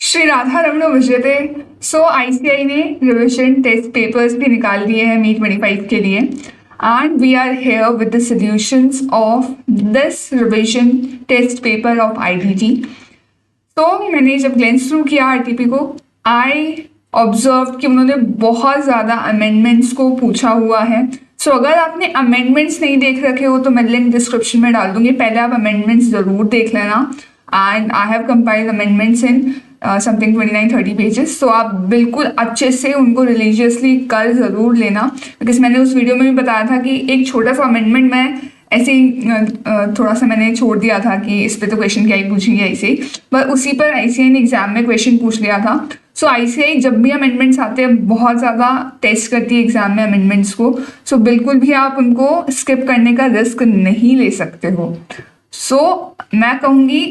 श्री राधा रमण विजयते। So ICAI ने revision test papers भी निकाल दिए हैं मी 25 के लिए and we are here with the solutions of this revision test paper of IDT. तो मैंने जब ग्लेंस थ्रू किया आरटीपी को, आई ऑब्जर्व कि उन्होंने बहुत ज़्यादा अमेंडमेंट्स को पूछा हुआ है। सो अगर आपने अमेंडमेंट्स नहीं देख रखे हो तो मैं लिंक डिस्क्रिप्शन में डाल दूंगी, पहले आप अमेंडमेंट्स ज़रूर देख लेना। And I have compiled amendments in something 29-30 pages. तो आप बिल्कुल अच्छे से उनको रिलीजियसली कर ज़रूर लेना, बिकॉज मैंने उस वीडियो में भी बताया था कि एक छोटा सा अमेंडमेंट मैं ऐसे ही थोड़ा सा मैंने छोड़ दिया था कि इस पे तो क्वेश्चन क्या ही पूछेंगे ऐसे ही, पर उसी पर आईसीआई ने एग्जाम में क्वेश्चन पूछ लिया था। सो आईसीआई जब भी अमेंडमेंट्स आते हैं बहुत ज़्यादा टेस्ट करती है एग्जाम में अमेंडमेंट्स को। सो बिल्कुल भी आप उनको स्किप करने का रिस्क नहीं ले सकते हो। सो मैं कहूँगी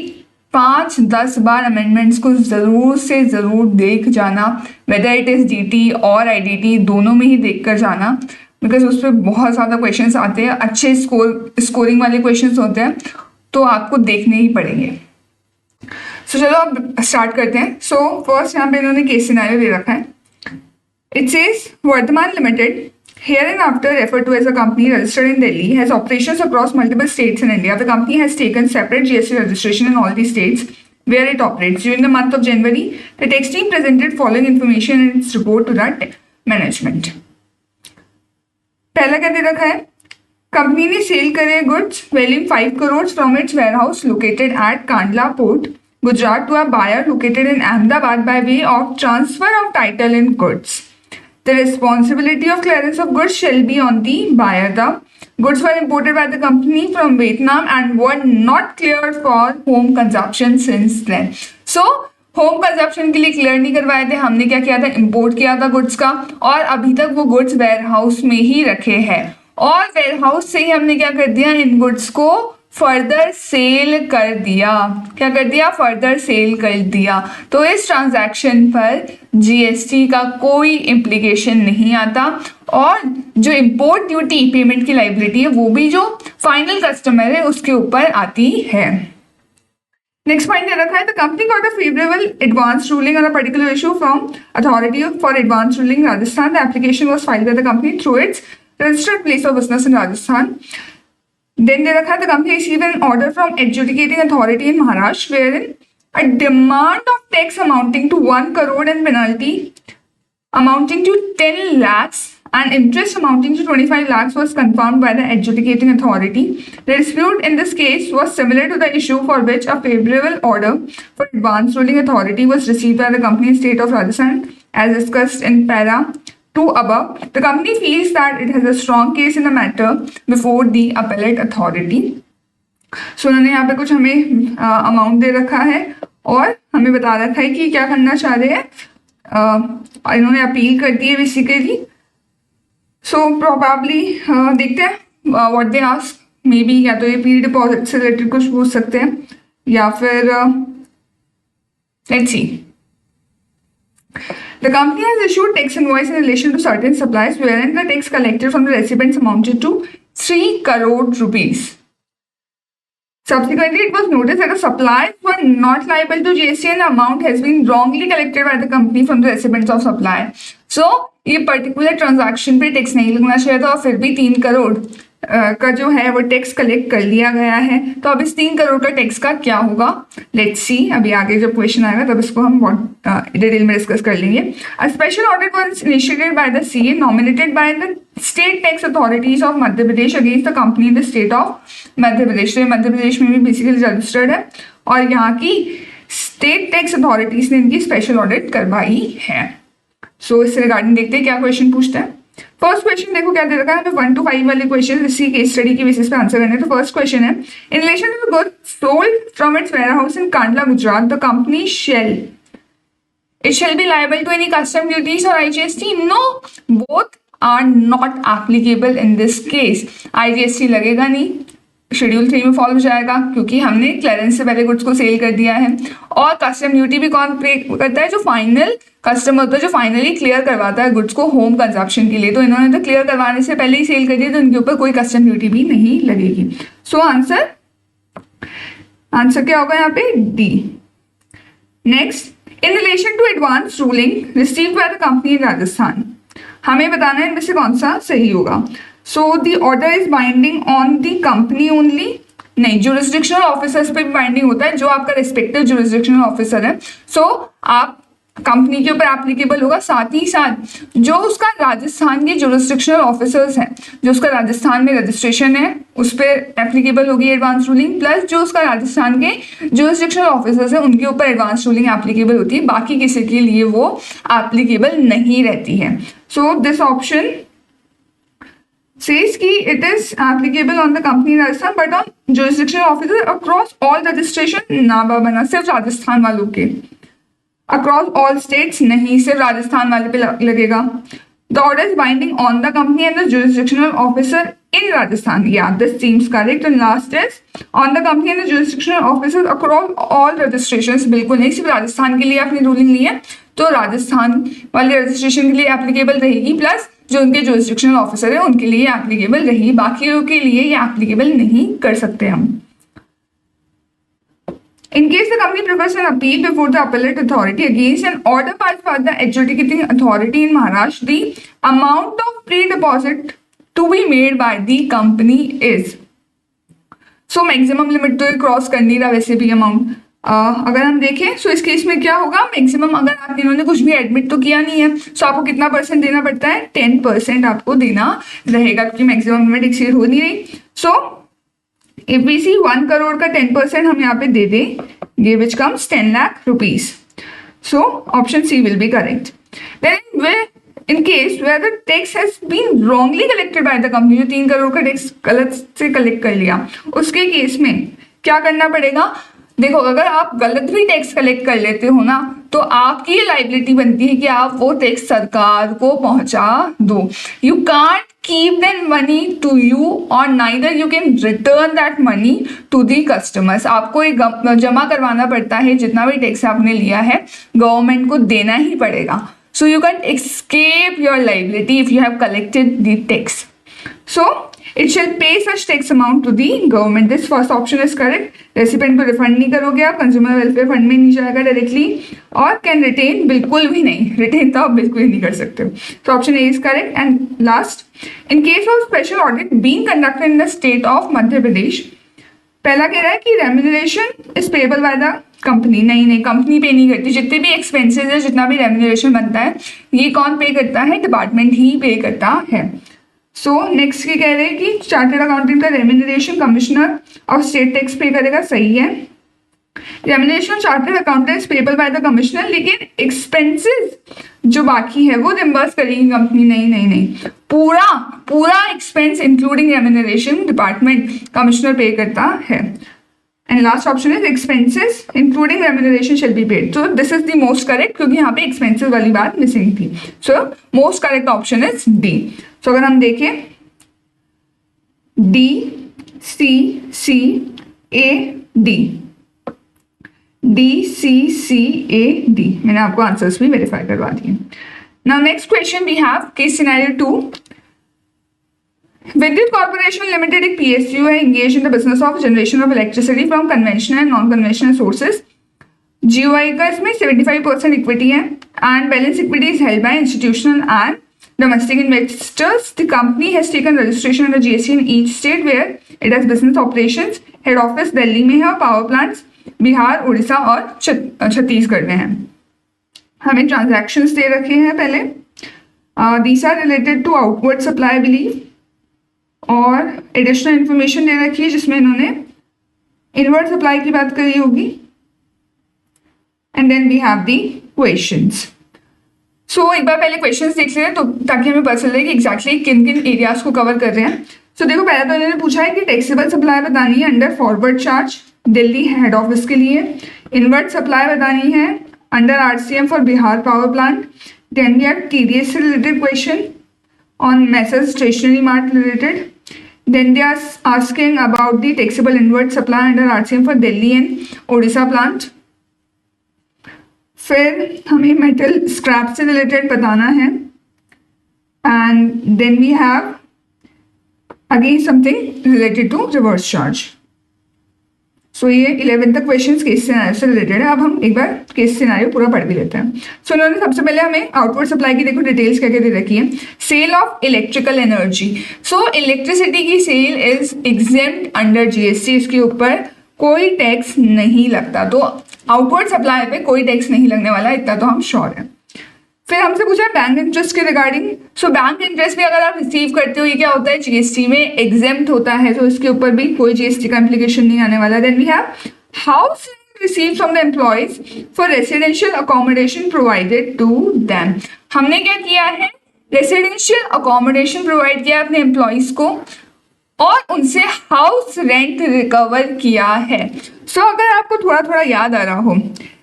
5-10 बार अमेंडमेंट्स को ज़रूर से ज़रूर देख जाना, वेदर इट इज़ डीटी और आईडीटी दोनों में ही देख कर जाना, बिकॉज उस पर बहुत ज़्यादा क्वेश्चंस आते हैं, अच्छे स्कोरिंग वाले क्वेश्चंस होते हैं, तो आपको देखने ही पड़ेंगे। सो चलो अब स्टार्ट करते हैं। सो फर्स्ट यहाँ पे इन्होंने केस सिनेरियो दे रखा है। It says Vardhaman limited hereinafter referred to as a company registered in Delhi has operations across multiple states in India. The company has taken separate GST registration in all the states where it operates. During the month of January, the tax team presented following information in its report to the management. पहला क्या दे रखा है, company ने sale करे goods value 5 crore from its warehouse located at Kandla port Gujarat to a buyer located in Ahmedabad by way of transfer of title in goods. The responsibility of clearance of goods shall be on the buyer. The goods were imported by the company from Vietnam and were not cleared for home consumption since then. So home consumption के लिए clear नहीं करवाए थे, हमने क्या किया था, import किया था गुड्स का, और अभी तक वो गुड्स वेयर हाउस में ही रखे हैं, और वेयर हाउस से ही हमने क्या कर दिया, इन गुड्स को फर्दर सेल कर दिया। क्या कर दिया, फर्दर सेल कर दिया। तो इस ट्रांजैक्शन पर जीएसटी का कोई इम्प्लीकेशन नहीं आता, और जो इंपोर्ट ड्यूटी पेमेंट की लाइबिलिटी है वो भी जो फाइनल कस्टमर है उसके ऊपर आती है। नेक्स्ट पॉइंट दे रखा है, the company got a favourable advance ruling on a particular issue from authority for advance ruling Rajasthan. The application was filed by the company through it's registered place of business in Rajasthan. Then दे रखा है, the company received an order from adjudicating authority in Maharashtra wherein a demand of tax amounting to 1 crore and penalty amounting to 10 lakhs and interest amounting to 25 lakhs was confirmed by the adjudicating authority. The dispute in this case was similar to the issue for which a favorable order for advance ruling authority was received by the company state of Rajasthan as discussed in para 2 above. The company feels that it has a strong case in the matter before the appellate authority. So उन्होंने यहाँ पे कुछ हमें amount दे रखा है और हमें बता रखा है कि क्या करना चाह रहे हैं, इन्होंने अपील कर दी है बेसिकली. सो प्रोबेबली देखते हैं what they ask. May be या तो ये पी डिपॉजिट से रिलेटेड कुछ पूछ सकते हैं, या फिर let's see. The company has issued tax invoice in relation to certain supplies wherein the tax collected from the recipients amounted to 3 crore rupees. Subsequently, it was noticed that the supplies were not liable to GST and the amount has been wrongly collected by the company from the recipients of supply. So, ये particular transaction पे tax नहीं लगना चाहिए था, और फिर भी 3 करोड़ का जो है वो टैक्स कलेक्ट कर लिया गया है. तो अब इस 3 करोड़ का टैक्स का क्या होगा, लेट्स सी. अभी आगे जब क्वेश्चन आएगा तब इसको हम डिटेल में डिस्कस कर लेंगे. A special audit was initiated by the CA nominated by the state tax authorities of Madhya Pradesh against the company in the state of Madhya Pradesh. तो मध्य प्रदेश में भी बेसिकली रजिस्टर्ड है, और यहाँ की स्टेट टैक्स अथॉरिटीज ने इनकी स्पेशल ऑडिट करवाई है. सो इससे रिगार्डिंग देखते हैं क्या क्वेश्चन पूछता है. फर्स्ट क्वेश्चन देखो क्या दे रखा है, 1 to 5 वाले क्वेश्चन इसी केस स्टडी की बेसिस पे आंसर करने. तो फर्स्ट क्वेश्चन है, in relation to the goods sold from its warehouse in Kandla Gujarat the company shall be liable to any custom duties or IGST? No, both are not applicable in this case. IGST लगेगा नहीं, schedule 3 में follow हो जाएगा क्योंकि हमने clearance से पहले goods को सेल कर दिया है. और कस्टम ड्यूटी भी कौन पे करता है, जो फाइनल कस्टमर होता है, जो फाइनली क्लियर करवाता है गुड्स को होम कंजप्शन के लिए. तो इन्होंने तो क्लियर करवाने से पहले ही सेल कर दिया, तो इनके ऊपर कोई कस्टम ड्यूटी भी नहीं लगेगी. सो आंसर क्या होगा यहाँ पे, D. Next, in relation to advance ruling received by the company in Rajasthan, हमें बताना है इनमें से कौन सा सही होगा। So the order is binding on the company only, नहीं, जुरिस्डिक्शनल ऑफिसर्स पे भी बाइंडिंग होता है, जो आपका रिस्पेक्टिव जुरिस्डिक्शनल ऑफिसर है। सो आप कंपनी के ऊपर एप्लीकेबल होगा, साथ ही साथ जो उसका राजस्थान के जुरिस्डिक्शनल ऑफिसर्स हैं, जो उसका राजस्थान में रजिस्ट्रेशन है उस पर एप्लीकेबल होगी एडवांस रूलिंग, प्लस जो उसका राजस्थान के जुरिस्डिक्शनल ऑफिसर्स हैं उनके ऊपर एडवांस रूलिंग एप्लीकेबल होती है, बाकी किसी के लिए वो एप्लीकेबल नहीं रहती है। सो दिस ऑप्शन says कि it is applicable on the company Rajasthan but on jurisdictional officers across all registration, ना बाबा ना, सिर्फ राजस्थान वालों के, across all states नहीं, सिर्फ राजस्थान वाले पे लगेगा। The order is binding on the company and the jurisdictional officer in Rajasthan. Yeah, this seems correct. And last is on the company and the jurisdictional officers across all registrations. बिल्कुल नहीं, सिर्फ राजस्थान के लिए आपने रूलिंग ली है तो राजस्थान वाले registration के लिए एप्लीकेबल रहेगी, प्लस जो उनके जुरिस्डिक्शनल ऑफिसर है उनके लिए एप्लीकेबल रहेगी, बाकी लोगों के लिए ये एप्लीकेबल नहीं कर सकते हम। In case the company prefers an appeal before the appellate authority against an order passed by the adjudicating authority in Maharashtra, the amount of pre-deposit to be made by the company is, so maximum limit तो cross कर नहीं रहा वैसे भी amount. अगर हम देखें सो इस केस में क्या होगा, मैक्सिमम अगर आप तीनों ने कुछ भी एडमिट तो किया नहीं है सो आपको कितना परसेंट देना पड़ता है, 10% आपको देना रहेगा क्योंकि मैक्सिमम लिमिट एक्सीड हो नहीं रही। सो if we see 1 crore का 10% हम यहाँ पे दे दें, ये which comes 10 lakh rupees. So option C will be correct. Then in case where the tax has been wrongly collected by the company, जो 3 करोड़ का टैक्स गलत से कलेक्ट कर लिया, उसके केस में क्या करना पड़ेगा। देखो अगर आप गलत भी टैक्स कलेक्ट कर लेते हो ना तो आपकी ये लाइबिलिटी बनती है कि आप वो टैक्स सरकार को पहुंचा दो। You can't keep that money to you और neither you can return that money to the customers. आपको ये जमा करवाना पड़ता है, जितना भी टैक्स आपने लिया है गवर्नमेंट को देना ही पड़ेगा। So you can escape your liability if you have collected the tax. So it shall pay such tax amount to the government. This first option is correct. Recipient को रिफंड नहीं करोगे आप, कंज्यूमर वेलफेयर फंड में नहीं जाएगा directly, और can retain बिल्कुल भी नहीं, रिटेन तो आप बिल्कुल ही नहीं कर सकते। तो option A is correct. And last, in case of special audit being conducted in the state of Madhya Pradesh, पहला कह रहा है कि remuneration is payable by the company. नहीं, कंपनी पे नहीं करती, जितने भी एक्सपेंसेस है, जितना भी रेम्यूनरेशन बनता है ये कौन पे करता है, डिपार्टमेंट ही पे करता है। सो नेक्स्ट ये कह रहे हैं कि चार्टर्ड अकाउंटेंट का remuneration commissioner of state tax पे करेगा, सही है। Remuneration chartered accountant payable by the commissioner, लेकिन एक्सपेंसेस जो बाकी है वो रिम्बर्स करेगी कंपनी। नहीं, पूरा expense including remuneration department commissioner पे करता है। And last option is expenses including remuneration shall be paid. So this is the most correct क्योंकि यहाँ पे एक्सपेंसेस वाली बात मिसिंग थी। So most correct option is D. So अगर हम देखें D C C A D, D C C A D, मैंने आपको आंसर्स भी वेरीफाई करवा दिए। Now next question we have case scenario 2। Vidyut corporation limited एक पीएसयू है, engaged in the business of generation of electricity from conventional and non-conventional sources. GOI का इसमें 75% equity है and balance equity is held by institutional and domestic investors. The company has taken registration under GST in each state where it has business operations. Head office Delhi में है और power plants Bihar, Orissa और छत्तीसगढ़ में है। हमें ट्रांजैक्शंस दे रखे हैं पहले, these are related to outward supply I believe, और एडिशनल इंफॉर्मेशन दे रखी है जिसमें इन्होंने इनवर्ड सप्लाई की बात करी होगी। And then we have the questions. So एक बार पहले क्वेश्चंस देख लें तो ताकि हमें पता चले कि एग्जैक्टली किन किन एरियाज को कवर कर रहे हैं। सो देखो पहले तो इन्होंने पूछा है कि टैक्सेबल सप्लाई बतानी है under forward charge Delhi head office के लिए, इनवर्ड सप्लाई बतानी है under RCM for Bihar power plant, then we have TDS से related question on Messrs Stationery Mart Limited. Then they are asking about the taxable inward supply under RCM for Delhi and Odisha plant. फिर हमें metal scrap से related बताना है and then we have again something related to reverse charge. सो ये 11 तक question case scenario से related है। अब हम एक बार केस सिनारियो पूरा पढ़ भी लेते हैं। सो इन्होंने सबसे पहले हमें आउटवर्ड सप्लाई की देखो डिटेल्स क्या क्या दे रखी है। Sale of electrical energy, so electricity की sale is exempt under GST, इसके ऊपर कोई टैक्स नहीं लगता, तो आउटवर्ड सप्लाई पे कोई टैक्स नहीं लगने वाला, इतना तो हम श्योर है। फिर हमसे पूछा है बैंक इंटरेस्ट के रिगार्डिंग। सो बैंक इंटरेस्ट भी अगर आप रिसीव करते हो ये क्या होता है, जीएसटी में एग्जेम्प्ट होता है, तो इसके ऊपर भी कोई जीएसटी का इम्प्लीकेशन नहीं आने वाला। Then we have house receive from the employees for residential accommodation provided to them. हमने क्या किया है, रेसिडेंशियल अकोमोडेशन प्रोवाइड किया अपने एम्प्लॉयज को और उनसे हाउस रेंट रिकवर किया है। सो अगर आपको थोड़ा थोड़ा याद आ रहा हो,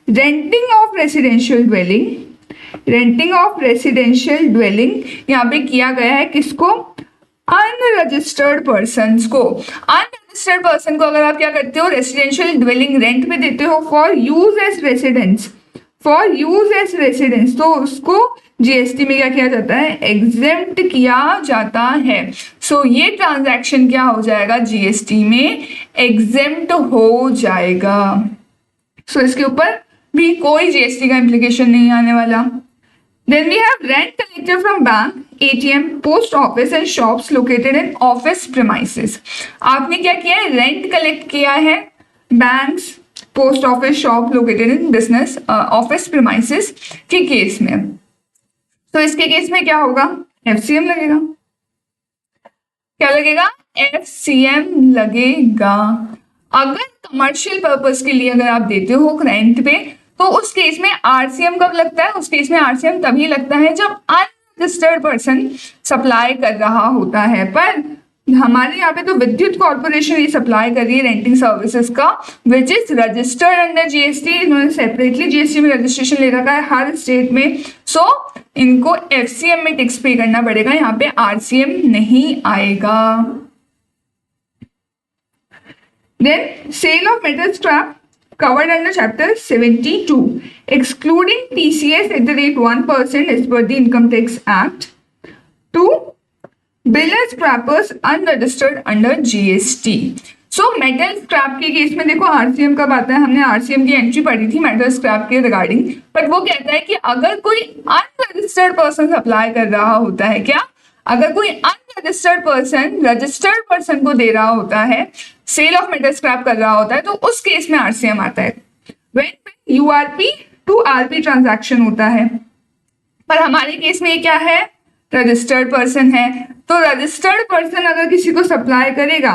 renting of residential dwelling, renting of residential dwelling यहाँ पे किया गया है किसको, अनरजिस्टर्ड पर्सन को। अनरजिस्टर्ड पर्सन को अगर आप क्या करते हो, रेसिडेंशियल ड्वेलिंग रेंट पे देते हो for use as residence, for use as residence, तो उसको जीएसटी में क्या किया जाता है, एग्जेम्प्ट किया जाता है। सो ये ट्रांजैक्शन क्या हो जाएगा, जीएसटी में एग्जेम्प्ट हो जाएगा। सो इसके ऊपर भी कोई जीएसटी का इम्प्लीकेशन नहीं आने वाला। Then we have rent collected from bank, ATM, post office and shops located in office premises. आपने क्या किया है, रेंट कलेक्ट किया है banks, post office, shop located in business office premises के केस में। तो इसके केस में क्या होगा, एफसीएम लगेगा। क्या लगेगा, एफसीएम लगेगा। अगर कमर्शियल पर्पस के लिए अगर आप देते हो रेंट पे, तो उस केस में आरसीएम कब लगता है, उस केस में आरसीएम तभी लगता है जब अनरजिस्टर्ड पर्सन सप्लाई कर रहा होता है। पर हमारे यहाँ पे तो विद्युत कॉर्पोरेशन ये सप्लाई कर रही है रेंटिंग सर्विसेज का, which is registered under GST. इन्होंने सेपरेटली जीएसटी में रजिस्ट्रेशन ले रखा है हर स्टेट में। सो इनको एफसीएम में टैक्स पे करना पड़ेगा, यहाँ पे आरसीएम नहीं आएगा। Then sale of metal scrap covered under chapter 72 excluding TCS at the rate 1% as per the Income Tax Act to bill as scrappers unregistered under GST. So metal scrap के case में देखो RCM कब आता है, हमने RCM की entry पढ़ी थी मेटल स्क्रैप के रिगार्डिंग, बट वो कहता है कि अगर कोई अनरजिस्टर्ड पर्सन सप्लाई कर रहा होता है, क्या, अगर कोई अनरजिस्टर्ड पर्सन रजिस्टर्ड पर्सन को दे रहा होता है, सेल ऑफ मेटल स्क्रैप कर रहा होता है, तो उस केस में आरसीएम आता है। When URP to RP transaction होता है, पर हमारे केस में ये क्या है, रजिस्टर्ड पर्सन है। तो रजिस्टर्ड पर्सन अगर किसी को सप्लाई करेगा,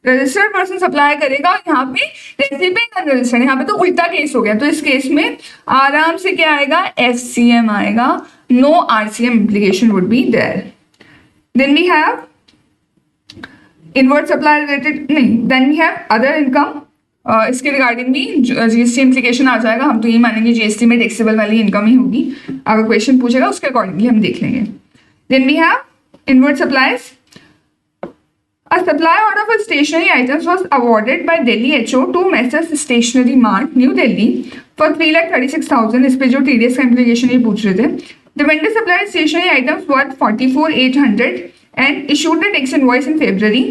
रजिस्टर्ड पर्सन सप्लाई करेगा, और यहाँ पे रेसिपिएंट अनरजिस्टर्ड, यहाँ पे तो उल्टा केस हो गया। तो इस केस में आराम से क्या आएगा, एफसीएम आएगा, no RCM implication would be there. Then we have inward supply related नहीं, then we have other income, इसके रिगार्डिंग भी जीएसटी इम्प्लीकेशन आ जाएगा। हम तो ये मानेंगे जीएसटी में टैक्सेबल वाली इनकम ही होगी, अगर क्वेश्चन पूछेगा उसके अकॉर्डिंगली हम देख लेंगे। Then we have inward supplies, a supply order for stationery items was awarded by Delhi HO to Messrs Stationery Mart, New Delhi for 3,36,000। इस पे जो TDS का इम्प्लीकेशन ये पूछ रहे थे। The vendor supplied stationery items worth 44,800 and issued the tax invoice in February.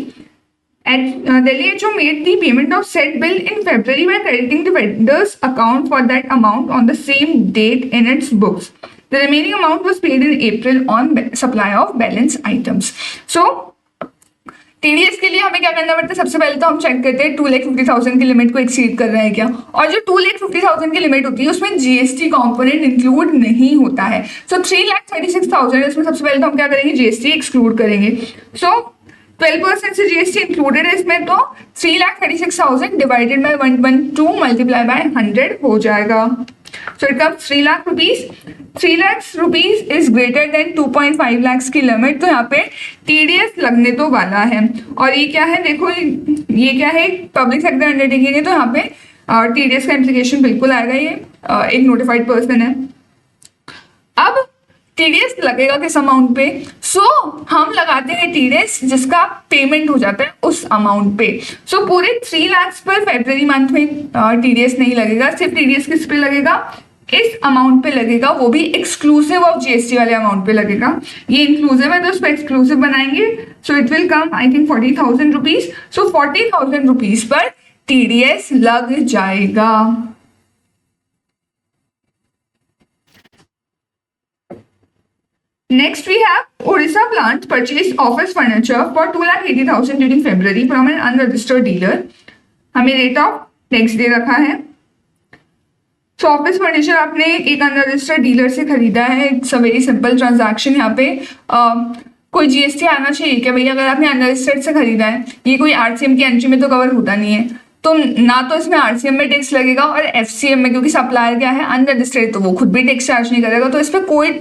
And Delhi HO made the payment of said bill in February by crediting the vendor's account for that amount on the same date in its books. The remaining amount was paid in April on supply of balance items. So TDS के लिए हमें क्या करना पड़ता है, सबसे पहले तो हम चेक करते हैं 2,50,000 की लिमिट को एक्सीड कर रहा है क्या, और जो 2,50,000 की लिमिट होती है उसमें जीएसटी कंपोनेंट इंक्लूड नहीं होता है। सो 3,36,000 इसमें सबसे पहले तो हम क्या करेंगे, जीएसटी एक्सक्लूड करेंगे। सो 12% से जीएसटी इंक्लूडेड है इसमें, तो 3,36,000 डिवाइडेड बाय 112 मल्टीप्लाई बाय 100 हो जाएगा। So it comes 3 lakh rupees. 3 lakhs rupees is greater than 2.5 lakhs की लिमिट, तो यहाँ पे टीडीएस लगने तो वाला है। और ये क्या है, देखो ये क्या है, पब्लिक सेक्टर अंडरटेकिंग है, तो यहाँ पे टीडीएस का इम्प्लीकेशन बिल्कुल आएगा। ये एक नोटिफाइड पर्सन है। अब टीडीएस लगेगा किस अमाउंट पे, हम लगाते हैं टीडीएस जिसका पेमेंट हो जाता है उस अमाउंट पे। पूरे 3 लाख पर फेब्रुअरी मंथ में टीडीएस नहीं लगेगा, सिर्फ टीडीएस किस पे लगेगा, इस अमाउंट पे लगेगा, वो भी एक्सक्लूसिव ऑफ जीएसटी वाले अमाउंट पे लगेगा। ये इंक्लूसिव है तो उसको एक्सक्लूसिव बनाएंगे। It will come I think 40,000 rupees. 40,000 rupees per TDS लग जाएगा। Next, we have Odisha plant purchased office furniture for 2,80,000 during February from an unregistered dealer. हमें रेट ऑफ टैक्स दे रखा है। सो ऑफिस फर्नीचर आपने एक अनरजिस्टर्ड डीलर से खरीदा है। It's a very simple transaction. यहाँ पे कोई जीएसटी आना चाहिए क्या भैया? अगर आपने अनरजिस्टर्ड से खरीदा है, ये कोई आरसीएम की एंट्री में तो कवर होता नहीं है, तो ना तो इसमें आरसीएम में टैक्स लगेगा और एफसीएम में, क्योंकि सप्लायर क्या है अनरजिस्टर्ड, तो वो खुद भी टैक्स चार्ज नहीं करेगा, तो इस पर कोई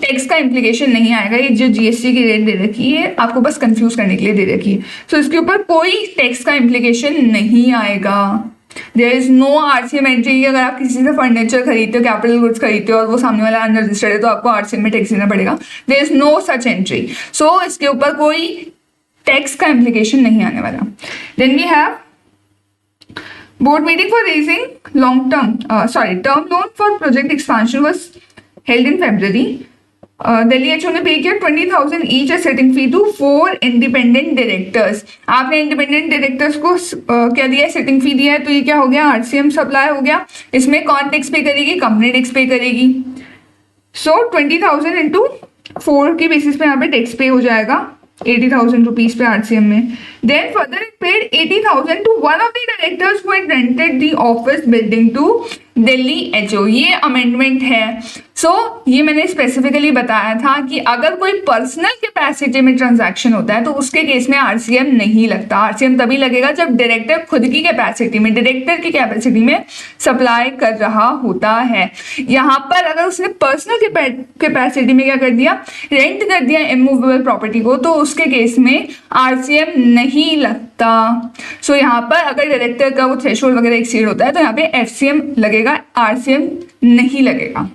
टैक्स का इम्प्लीकेशन नहीं आएगा। ये जो जीएसटी की रेट दे रखी है आपको बस कंफ्यूज करने के लिए दे रखी है। सो इसके ऊपर कोई टैक्स का इम्प्लीकेशन नहीं आएगा। There is no RCM entry. अगर आप किसी से फर्नीचर खरीदते हो, कैपिटल गुड्स खरीदते हो और वो सामने वाला अनरजिस्टर्ड है, तो आपको आरसीएम में टैक्स देना पड़ेगा। There is no such entry. So इसके ऊपर कोई टैक्स का इम्प्लीकेशन नहीं आने वाला। Then we have board meeting for raising term loan for project expansion was held in February. Delhi HO ने पे किया 20,000 each a sitting fee to 4 independent directors. आपने इंडिपेंडेंट डायरेक्टर्स को क्या दिया है? सेटिंग फी दिया है। तो ये क्या हो गया? आरसीएम सप्लाई हो गया। इसमें कौन टैक्स पे करेगी? कंपनी टैक्स पे करेगी। सो 20,000 इंटू 4 के बेसिस पे यहाँ पे टैक्स पे हो जाएगा 80,000 रुपीज पे आरसीएम में। Then further it paid 80,000 to one of the directors who had rented the office building to Delhi HO. ये अमेंडमेंट है। ये मैंने स्पेसिफिकली बताया था कि अगर कोई पर्सनल कैपेसिटी में ट्रांजैक्शन होता है तो उसके केस में आरसीएम नहीं लगता। आरसीएम तभी लगेगा जब डायरेक्टर खुद की कैपेसिटी में, डायरेक्टर की कैपेसिटी में सप्लाई कर रहा होता है। यहाँ पर अगर उसने पर्सनल कैपेसिटी में क्या कर दिया? रेंट कर दिया इमूवेबल प्रॉपर्टी को, तो उसके केस में आरसीएम नहीं लगता। यहाँ पर अगर डायरेक्टर का वो थ्रेशोल्ड वगैरह एक्सीड होता है तो यहाँ पे एफसीएम लगेगा, आरसीएम नहीं लगेगा।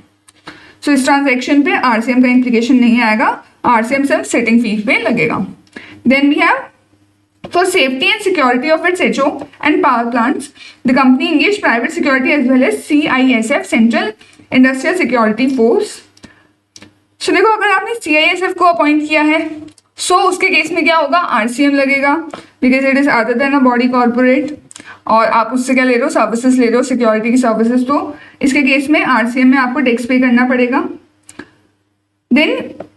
इस ट्रांजैक्शन पे आरसीएम का इम्प्लीकेशन नहीं आएगा, आरसीएम सिर्फ सेटिंग फी पे लगेगा। Then we have for safety and security of its HO and power plants the company engage private security as well as CISF central industrial security force. देखो, अगर आपने CISF को appoint किया है उसके केस में क्या होगा? आरसीएम लगेगा, because it is other than a body corporate और आप उससे क्या ले रहे हो? सर्विसेज ले रहे हो, सिक्योरिटी की सर्विसेज। तो इसके केस में आरसीएम में आपको टैक्स पे करना पड़ेगा। देन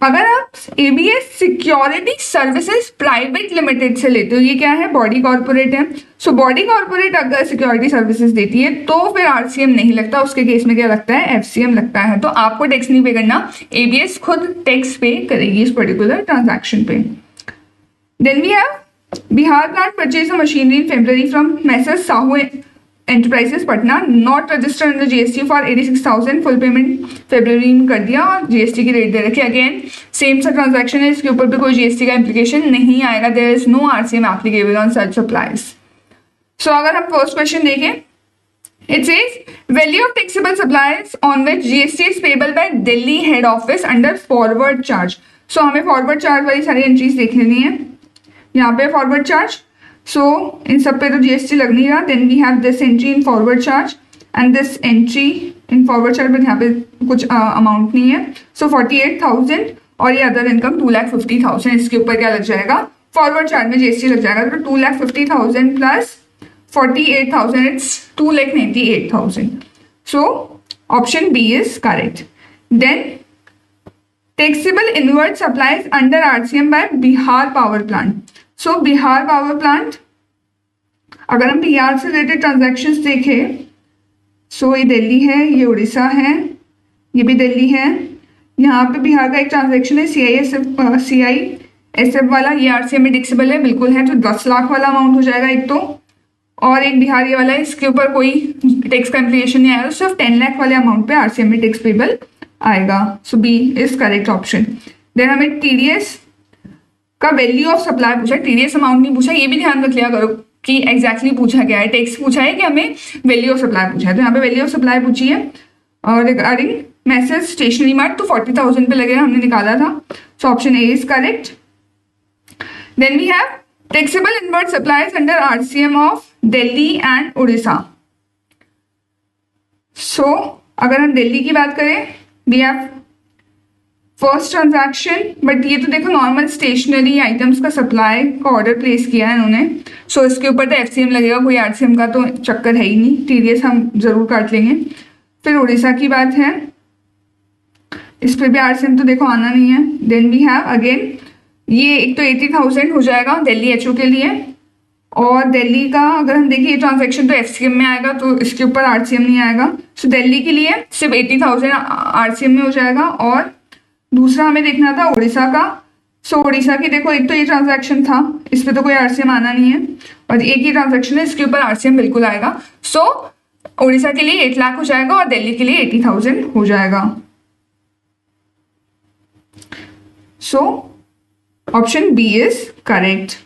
अगर आप ABS security services private limited से लेते हो, ये क्या है? बॉडी कॉर्पोरेट है। बॉडी कॉर्पोरेट अगर सिक्योरिटी सर्विसेज देती है तो फिर आरसीएम नहीं लगता, उसके केस में क्या लगता है? एफसीएम लगता है। तो आपको टैक्स नहीं पे करना, ABS खुद टैक्स पे करेगी इस पर्टिकुलर ट्रांजैक्शन पे। Then we have Bihar plant purchased a machinery in February from Messrs Sahu Enterprises Patna, not registered under GST for 86,000, full payment फरवरी में कर दिया और जीएसटी की रेट दे रखी। अगेन सेम सा ट्रांजैक्शन है, इसके ऊपर भी कोई जीएसटी का इम्प्लीकेशन नहीं आएगा। There is no RCM applicable on such supplies. अगर हम फर्स्ट क्वेश्चन देखें, it says value of taxable supplies on which GST is payable by Delhi head office under forward charge. हमें फॉरवर्ड चार्ज वाली सारी entries देख लेनी है। यहाँ पे फॉरवर्ड चार्ज, इन सब पे तो जीएसटी लग नहीं रहा। Then we have this entry in forward charge and this entry in forward charge, but यहाँ पे कुछ अमाउंट नहीं है। 48,000 और ये अदर इनकम 2,50,000, इसके ऊपर क्या लग जाएगा? फॉरवर्ड चार्ज में जीएसटी लग जाएगा। तो 2,50,000 plus 48,000 it's 2,98,000। Option B is correct. Then taxable inward supplies under RCM by Bihar power plant. Bihar power plant, अगर हम बिहार से रिलेटेड ट्रांजैक्शंस देखें, ये दिल्ली है, ये उड़ीसा है, ये भी दिल्ली है। यहाँ पे बिहार का एक ट्रांजैक्शन है CISF वाला, ये आरसीएम में टैक्सेबल है, बिल्कुल है। तो 10 लाख वाला अमाउंट हो जाएगा एक तो, और एक बिहार ये वाला है, इसके ऊपर कोई टैक्स का इम्प्लीकेशन नहीं आएगा, सिर्फ 10 लाख वाले अमाउंट पे आरसीएम में टैक्स पेबल आएगा। B is correct option. Then हमें टीडीएस का वैल्यू ऑफ सप्लाई पूछा, टीडीएस अमाउंट नहीं पूछा। ये भी ध्यान रख लिया करो कि एग्जैक्टली पूछा गया है, टैक्स पूछा है कि हमें वैल्यू ऑफ सप्लाई पूछा है। तो यहाँ पे वैल्यू ऑफ सप्लाई पूछी है और रिगार्डिंग मैसेज स्टेशनरी मार्ट, तो 40,000 पे लगे, हमने निकाला था। Option A is correct. Then we have taxable inward supplies under RCM of Delhi and Odisha. अगर हम दिल्ली की बात करें, we have first transaction, but ये तो देखो नॉर्मल स्टेशनरी आइटम्स का सप्लाई का ऑर्डर प्लेस किया है इन्होंने, सो इसके ऊपर तो एफसीएम लगेगा, कोई आरसीएम का तो चक्कर है ही नहीं, टीडीएस हम जरूर काट लेंगे। फिर उड़ीसा की बात है, इस पर भी आरसीएम तो देखो आना नहीं है। देन वी हैव अगेन, ये एक तो 80,000 हो जाएगा दिल्ली एचओ के लिए, और दिल्ली का अगर हम देखिए ट्रांजैक्शन तो एफसीएम में आएगा, तो इसके ऊपर आरसीएम नहीं आएगा। सो दिल्ली के लिए सिर्फ 80,000 आरसीएम में हो जाएगा। और दूसरा हमें देखना था उड़ीसा का, सो उड़ीसा की देखो एक तो ये ट्रांजैक्शन था, इस पर तो कोई आरसीएम आना नहीं है, और एक ही ट्रांजैक्शन है, इसके ऊपर आरसीएम बिल्कुल आएगा। सो उड़ीसा के लिए 8 लाख हो जाएगा और दिल्ली के लिए 80,000 हो जाएगा। So option B is correct.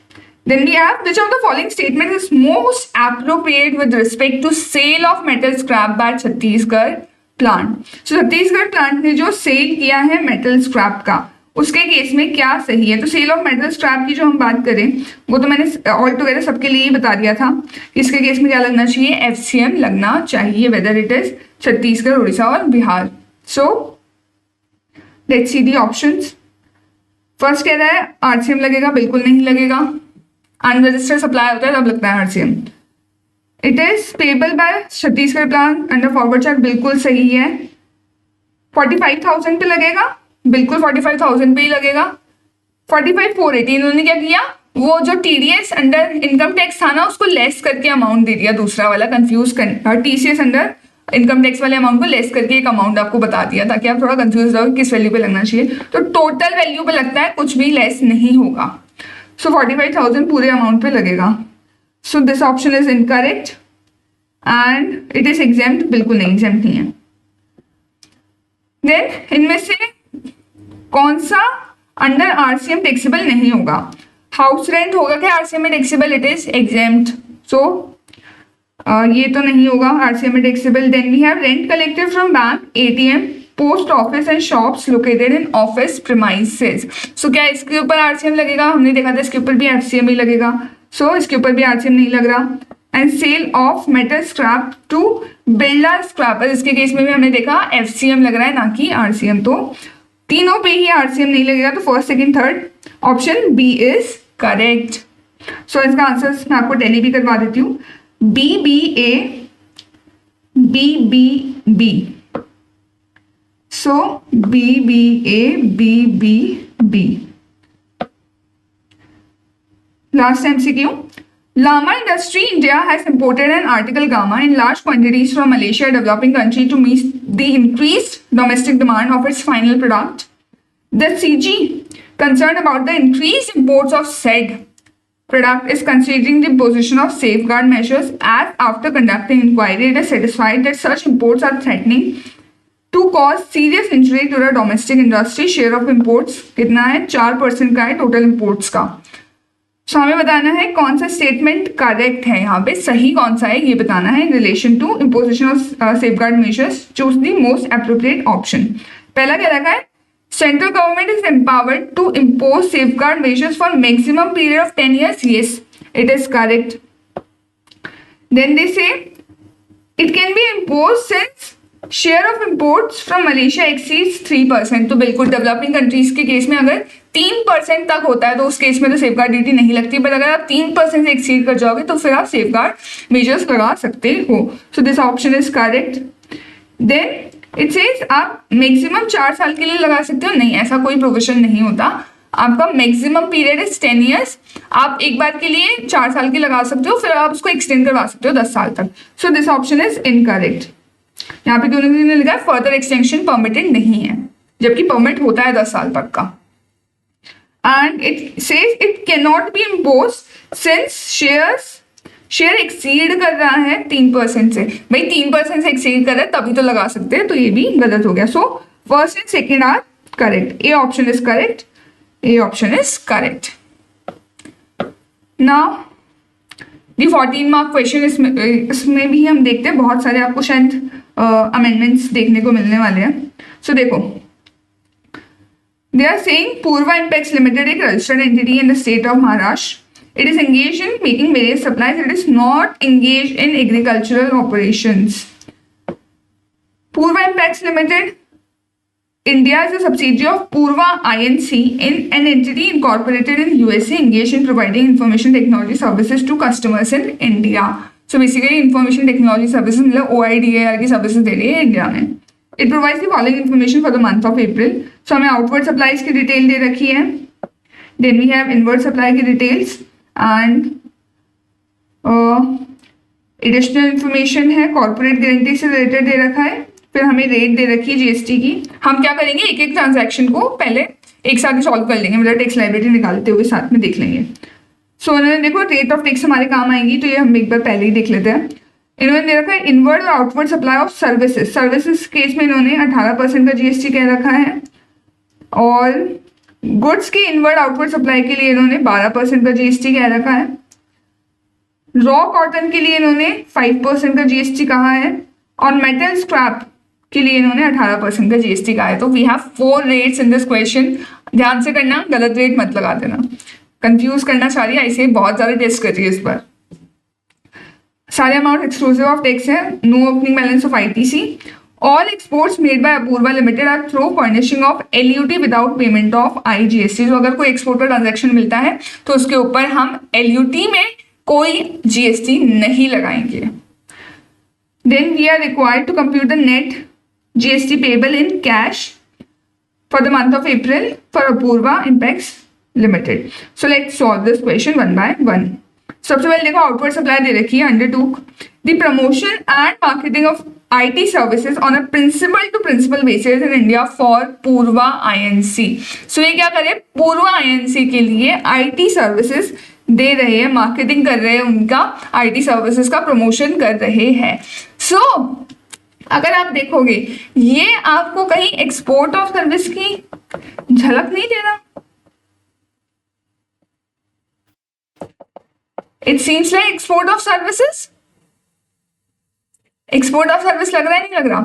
Then we have, which of the following statement is most appropriate with respect to sale of metal scrap by Chhattisgarh plant. So Chhattisgarh plant ने जो सेल किया है मेटल स्क्रैप का, उसके केस में क्या सही है? तो सेल ऑफ मेटल स्क्रैप की जो हम बात करें, वो तो मैंने ऑल टुगेदर सबके लिए ही बता दिया था। इसके केस में क्या लगना चाहिए? एफसीएम लगना चाहिए, whether it is Chhattisgarh, Orissa और Bihar. So let's see the options. First कह रहा है आरसीएम लगेगा, बिल्कुल नहीं लगेगा, अनरजिस्टर्ड सप्लाई होता है तब लगता है RCM. It is payable bye Chhattisgarh plant under forward chart, बिल्कुल सही है। 45,000 पे लगेगा, बिल्कुल 45,000 पे ही लगेगा। 45,480 इन्होंने क्या किया, वो जो टीडीएस अंडर इनकम टैक्स था ना, उसको लेस करके अमाउंट दे दिया, दूसरा वाला कंफ्यूज कर, टीसीएस अंडर इनकम टैक्स वाले अमाउंट को लेस करके एक अमाउंट आपको बता दिया, ताकि आप थोड़ा कंफ्यूज रहो किस वैल्यू पे लगना चाहिए। तो टोटल वैल्यू पे लगता है, कुछ भी लेस नहीं होगा। सो 45,000 पूरे अमाउंट पे लगेगा। सो this option is incorrect and it is exempt, बिल्कुल नहीं, एग्जेम्प्ट नहीं है। देन इनमें से कौन सा अंडर आरसीएम टैक्सेबल नहीं होगा? हाउस रेंट होगा क्या आरसीएम में taxable? It is exempt, so ये तो नहीं होगा आरसीएम में taxable. Then we have rent collected from bank, ATM, post office and shops located in office premises. So क्या इसके ऊपर आरसीएम लगेगा? हमने देखा था इसके ऊपर भी एफसीएम ही लगेगा, सो इसके ऊपर भी आरसीएम नहीं लग रहा। And sale of metal scrap to builder scraper, इसके केस में भी हमने देखा एफसीएम लग रहा है, ना कि आरसीएम। तो तीनों पे ही आरसीएम नहीं लगेगा, तो first second third option B is correct. So इसका आंसर मैं आपको टैली भी करवा देती हूँ, BBA, BBB, so BBA, BBB. Last MCQ. Llama Industry India has imported an article gamma in large quantities from Malaysia, a developing country, to meet the increased domestic demand of its final product. The CG, concerned about the increased imports of said product, is considering the imposition of safeguard measures, as after conducting inquiry it is satisfied that such imports are threatening to cause serious injury to the domestic industry. Share of imports कितना है? 4% का है total imports का। सो हमें बताना है कौन सा स्टेटमेंट करेक्ट है, यहाँ पे सही कौन सा है ये बताना है। Relation to imposition of safeguard measures, choose the most appropriate option। पहला क्या लगा है? Central government is empowered to impose safeguard measures for maximum period of 10 years. Yes, it is correct. Then they say it can be imposed since share of imports from Malaysia exceeds 3%. तो बिल्कुल developing countries के case में अगर 3% तक होता है तो उस केस में तो सेफगार्ड ड्यूटी नहीं लगती, बट अगर आप 3% से एक्सीड कर जाओगे तो फिर आप सेफगार्ड मेजर्स लगा सकते हो। So this option is correct. Then it says आप मैक्सिमम 4 साल के लिए लगा सकते हो, नहीं ऐसा कोई प्रोविजन नहीं होता। आपका मैक्सिमम पीरियड इज 10 ईयर्स, आप एक बार के लिए 4 साल की लगा सकते हो, फिर आप उसको एक्सटेंड करवा सकते हो 10 साल तक। सो दिस ऑप्शन इज इनकरेक्ट। यहाँ पे दोनों ने लिखा है फर्दर एक्सटेंशन परमिटेड नहीं है, जबकि परमिट होता है 10 साल तक का। And it says it can not be impose since share exceed कर रहा है 3% से। भाई 3% से एक्सीड कर रहा है तभी तो लगा सकते हैं, तो ये भी गलत हो गया। So first and second are correct, A option is correct, A option is correct. Now the 14 mark question, इसमें भी हम देखते हैं बहुत सारे आपको शायद अमेंडमेंट्स देखने को मिलने वाले हैं। सो देखो, they are saying Purva impex limited एक registered entity in the state of Maharashtra. It is engaged in making various supplies. It is not engaged in agricultural operations. Purva Impacts Limited India is a subsidiary of Purva Inc. in an entity incorporated in USA engaged in providing information technology services to customers in India. So basically information technology services मतलब OIDAR की services दे रही है India में. It provides the following information for the month of April. So हमें outward supplies की detail दे रखी है. Then we have inward supply की डिटेल्स and एडिशनल इन्फॉर्मेशन है कॉर्पोरेट गारंटी से रिलेटेड दे रखा है. फिर हमें रेट दे रखी है जीएसटी की. हम क्या करेंगे एक एक ट्रांजैक्शन को पहले एक साथ ही सॉल्व कर लेंगे मतलब टैक्स लायबिलिटी निकालते हुए साथ में देख लेंगे. सो उन्होंने देखो रेट ऑफ टैक्स हमारे काम आएंगी तो ये हम एक बार पहले ही देख लेते हैं. इन्होंने दे रखा है इनवर्ड और outward supply of services. Services case में इन्होंने 18% का जीएसटी कह रखा है और गुड्स की इनवर्ड आउटवर्ड सप्लाई के लिए इन्होंने 12% का जीएसटी कह रखा है. रॉ कॉटन के लिए इन्होंने 5% का जीएसटी कहा है और मेटल स्क्रैप के लिए इन्होंने 18% का जीएसटी कहा है. तो we have 4 rates in this question. ध्यान से करना, गलत रेट मत लगा देना. कंफ्यूज करना चाह रही है ऐसे बहुत सारे टेस्ट कर रही है इस बार. सारे अमाउंट एक्सक्लूसिव ऑफ टैक्स है. No opening balance of ITC. All exports made by Apoorva limited are through furnishing of LUT without payment of IGST. जो अगर कोई एक्सपोर्ट का ट्रांजेक्शन मिलता है तो उसके ऊपर हम एलयूटी में कोई जीएसटी नहीं लगाएंगे. Then we are required to compute the net GST payable in cash for the month of April for Apurva impex limited. So let's solve this question one by one. सबसे पहले देखो आउटवर्ड सप्लाई दे रखी है undertook the promotion and marketing of IT services on a principal to principal basis in India for Purva INC. So ये क्या करे पूर्वा INC के लिए IT सर्विसेज दे रहे हैं, मार्केटिंग कर रहे हैं, उनका IT सर्विसेज का प्रमोशन कर रहे हैं. सो अगर आप देखोगे ये आपको कहीं एक्सपोर्ट ऑफ सर्विस की झलक नहीं दे रहा. It seems like export of services. Export of service लग रहा है नहीं लग रहा.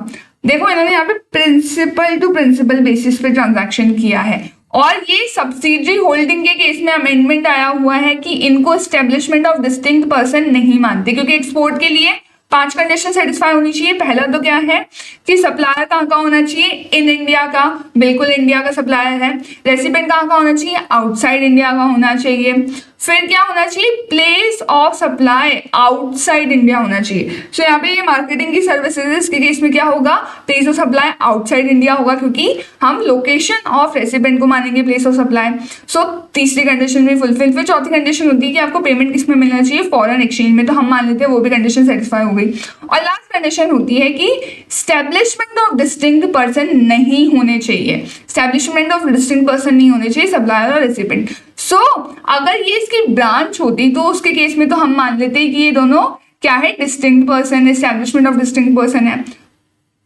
देखो इन्होंने यहाँ पे प्रिंसिपल टू प्रिंसिपल बेसिस पे ट्रांजैक्शन किया है और ये सब्सिडरी होल्डिंग के केस में अमेंडमेंट आया हुआ है कि इनको एस्टेब्लिशमेंट ऑफ डिस्टिंक्ट पर्सन नहीं मानते क्योंकि एक्सपोर्ट के लिए 5 कंडीशन सेटिस्फाई होनी चाहिए. पहला तो क्या है कि सप्लायर कहाँ का होना चाहिए, इन इंडिया का, बिल्कुल इंडिया का सप्लायर है. रेसिपेंट कहाँ का होना चाहिए, आउटसाइड इंडिया का होना चाहिए. फिर क्या होना चाहिए, place of supply outside India होना चाहिए. सो यहाँ पे ये मार्केटिंग की सर्विसेज के केस में क्या होगा, place of supply outside India होगा क्योंकि हम लोकेशन ऑफ रेसिपेंट को मानेंगे प्लेस ऑफ सप्लाई. सो तीसरी कंडीशन भी फुलफिल. फिर चौथी कंडीशन होती है कि आपको पेमेंट किस में मिलना चाहिए, फॉरेन एक्सचेंज में, तो हम मान लेते हैं वो भी कंडीशन सेटिस्फाई हो गई. और लास्ट कंडीशन होती है कि स्टैब्लिशमेंट ऑफ डिस्टिंक्ट पर्सन नहीं होने चाहिए. स्टैब्लिशमेंट ऑफ डिस्टिंक्ट पर्सन नहीं होने चाहिए सप्लायर और रेसिपेंट. सो अगर ये इसकी ब्रांच होती तो उसके केस में तो हम मान लेते हैं कि ये दोनों क्या है, distinct person, establishment of distinct person है.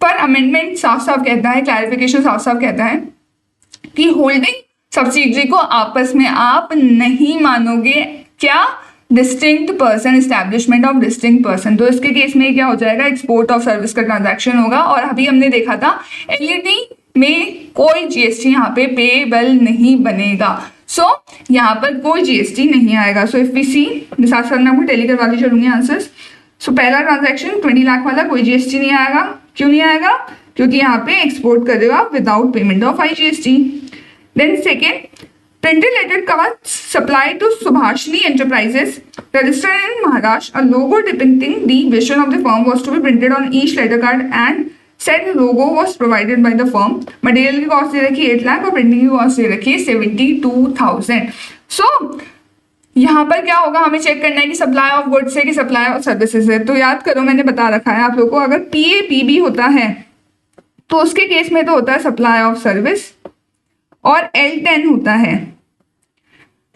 पर अमेंडमेंट साफ साफ कहता है, क्लैरिफिकेशन साफ साफ कहता है कि होल्डिंग सब्सिडरी को आपस में आप नहीं मानोगे क्या, distinct person, establishment of distinct person. तो इसके केस में क्या हो जाएगा, एक्सपोर्ट ऑफ सर्विस का ट्रांजैक्शन होगा. और अभी हमने देखा था एलईडी में कोई जीएसटी यहाँ पे पेबल नहीं बनेगा. सो यहाँ पर कोई जीएसटी नहीं आएगा. सो इफ वी सी साथ साथ मैं आपको टेली करवा दी चलूंगी आंसर्स. सो पहला ट्रांजैक्शन 20 लाख वाला कोई जीएसटी नहीं आएगा. क्यों नहीं आएगा, क्योंकि यहाँ पे एक्सपोर्ट कर देगा without payment of IGST. Then second, printed letter cards supplied to Subhashini Enterprises registered in Maharashtra. A logo depicting the vision of the firm was to be printed on each letter card and said logo was provided by the firm. Material की cost दे रखी है 8 लाख और printing की cost दे रखी है 72,000. सो यहाँ पर क्या होगा, हमें चेक करना है कि सप्लाई ऑफ गुड्स है कि सप्लाई ऑफ सर्विसेज है. तो याद करो मैंने बता रखा है आप लोगों को, अगर PAPB होता है तो उसके केस में तो होता है सप्लाई ऑफ सर्विस और L10 होता है.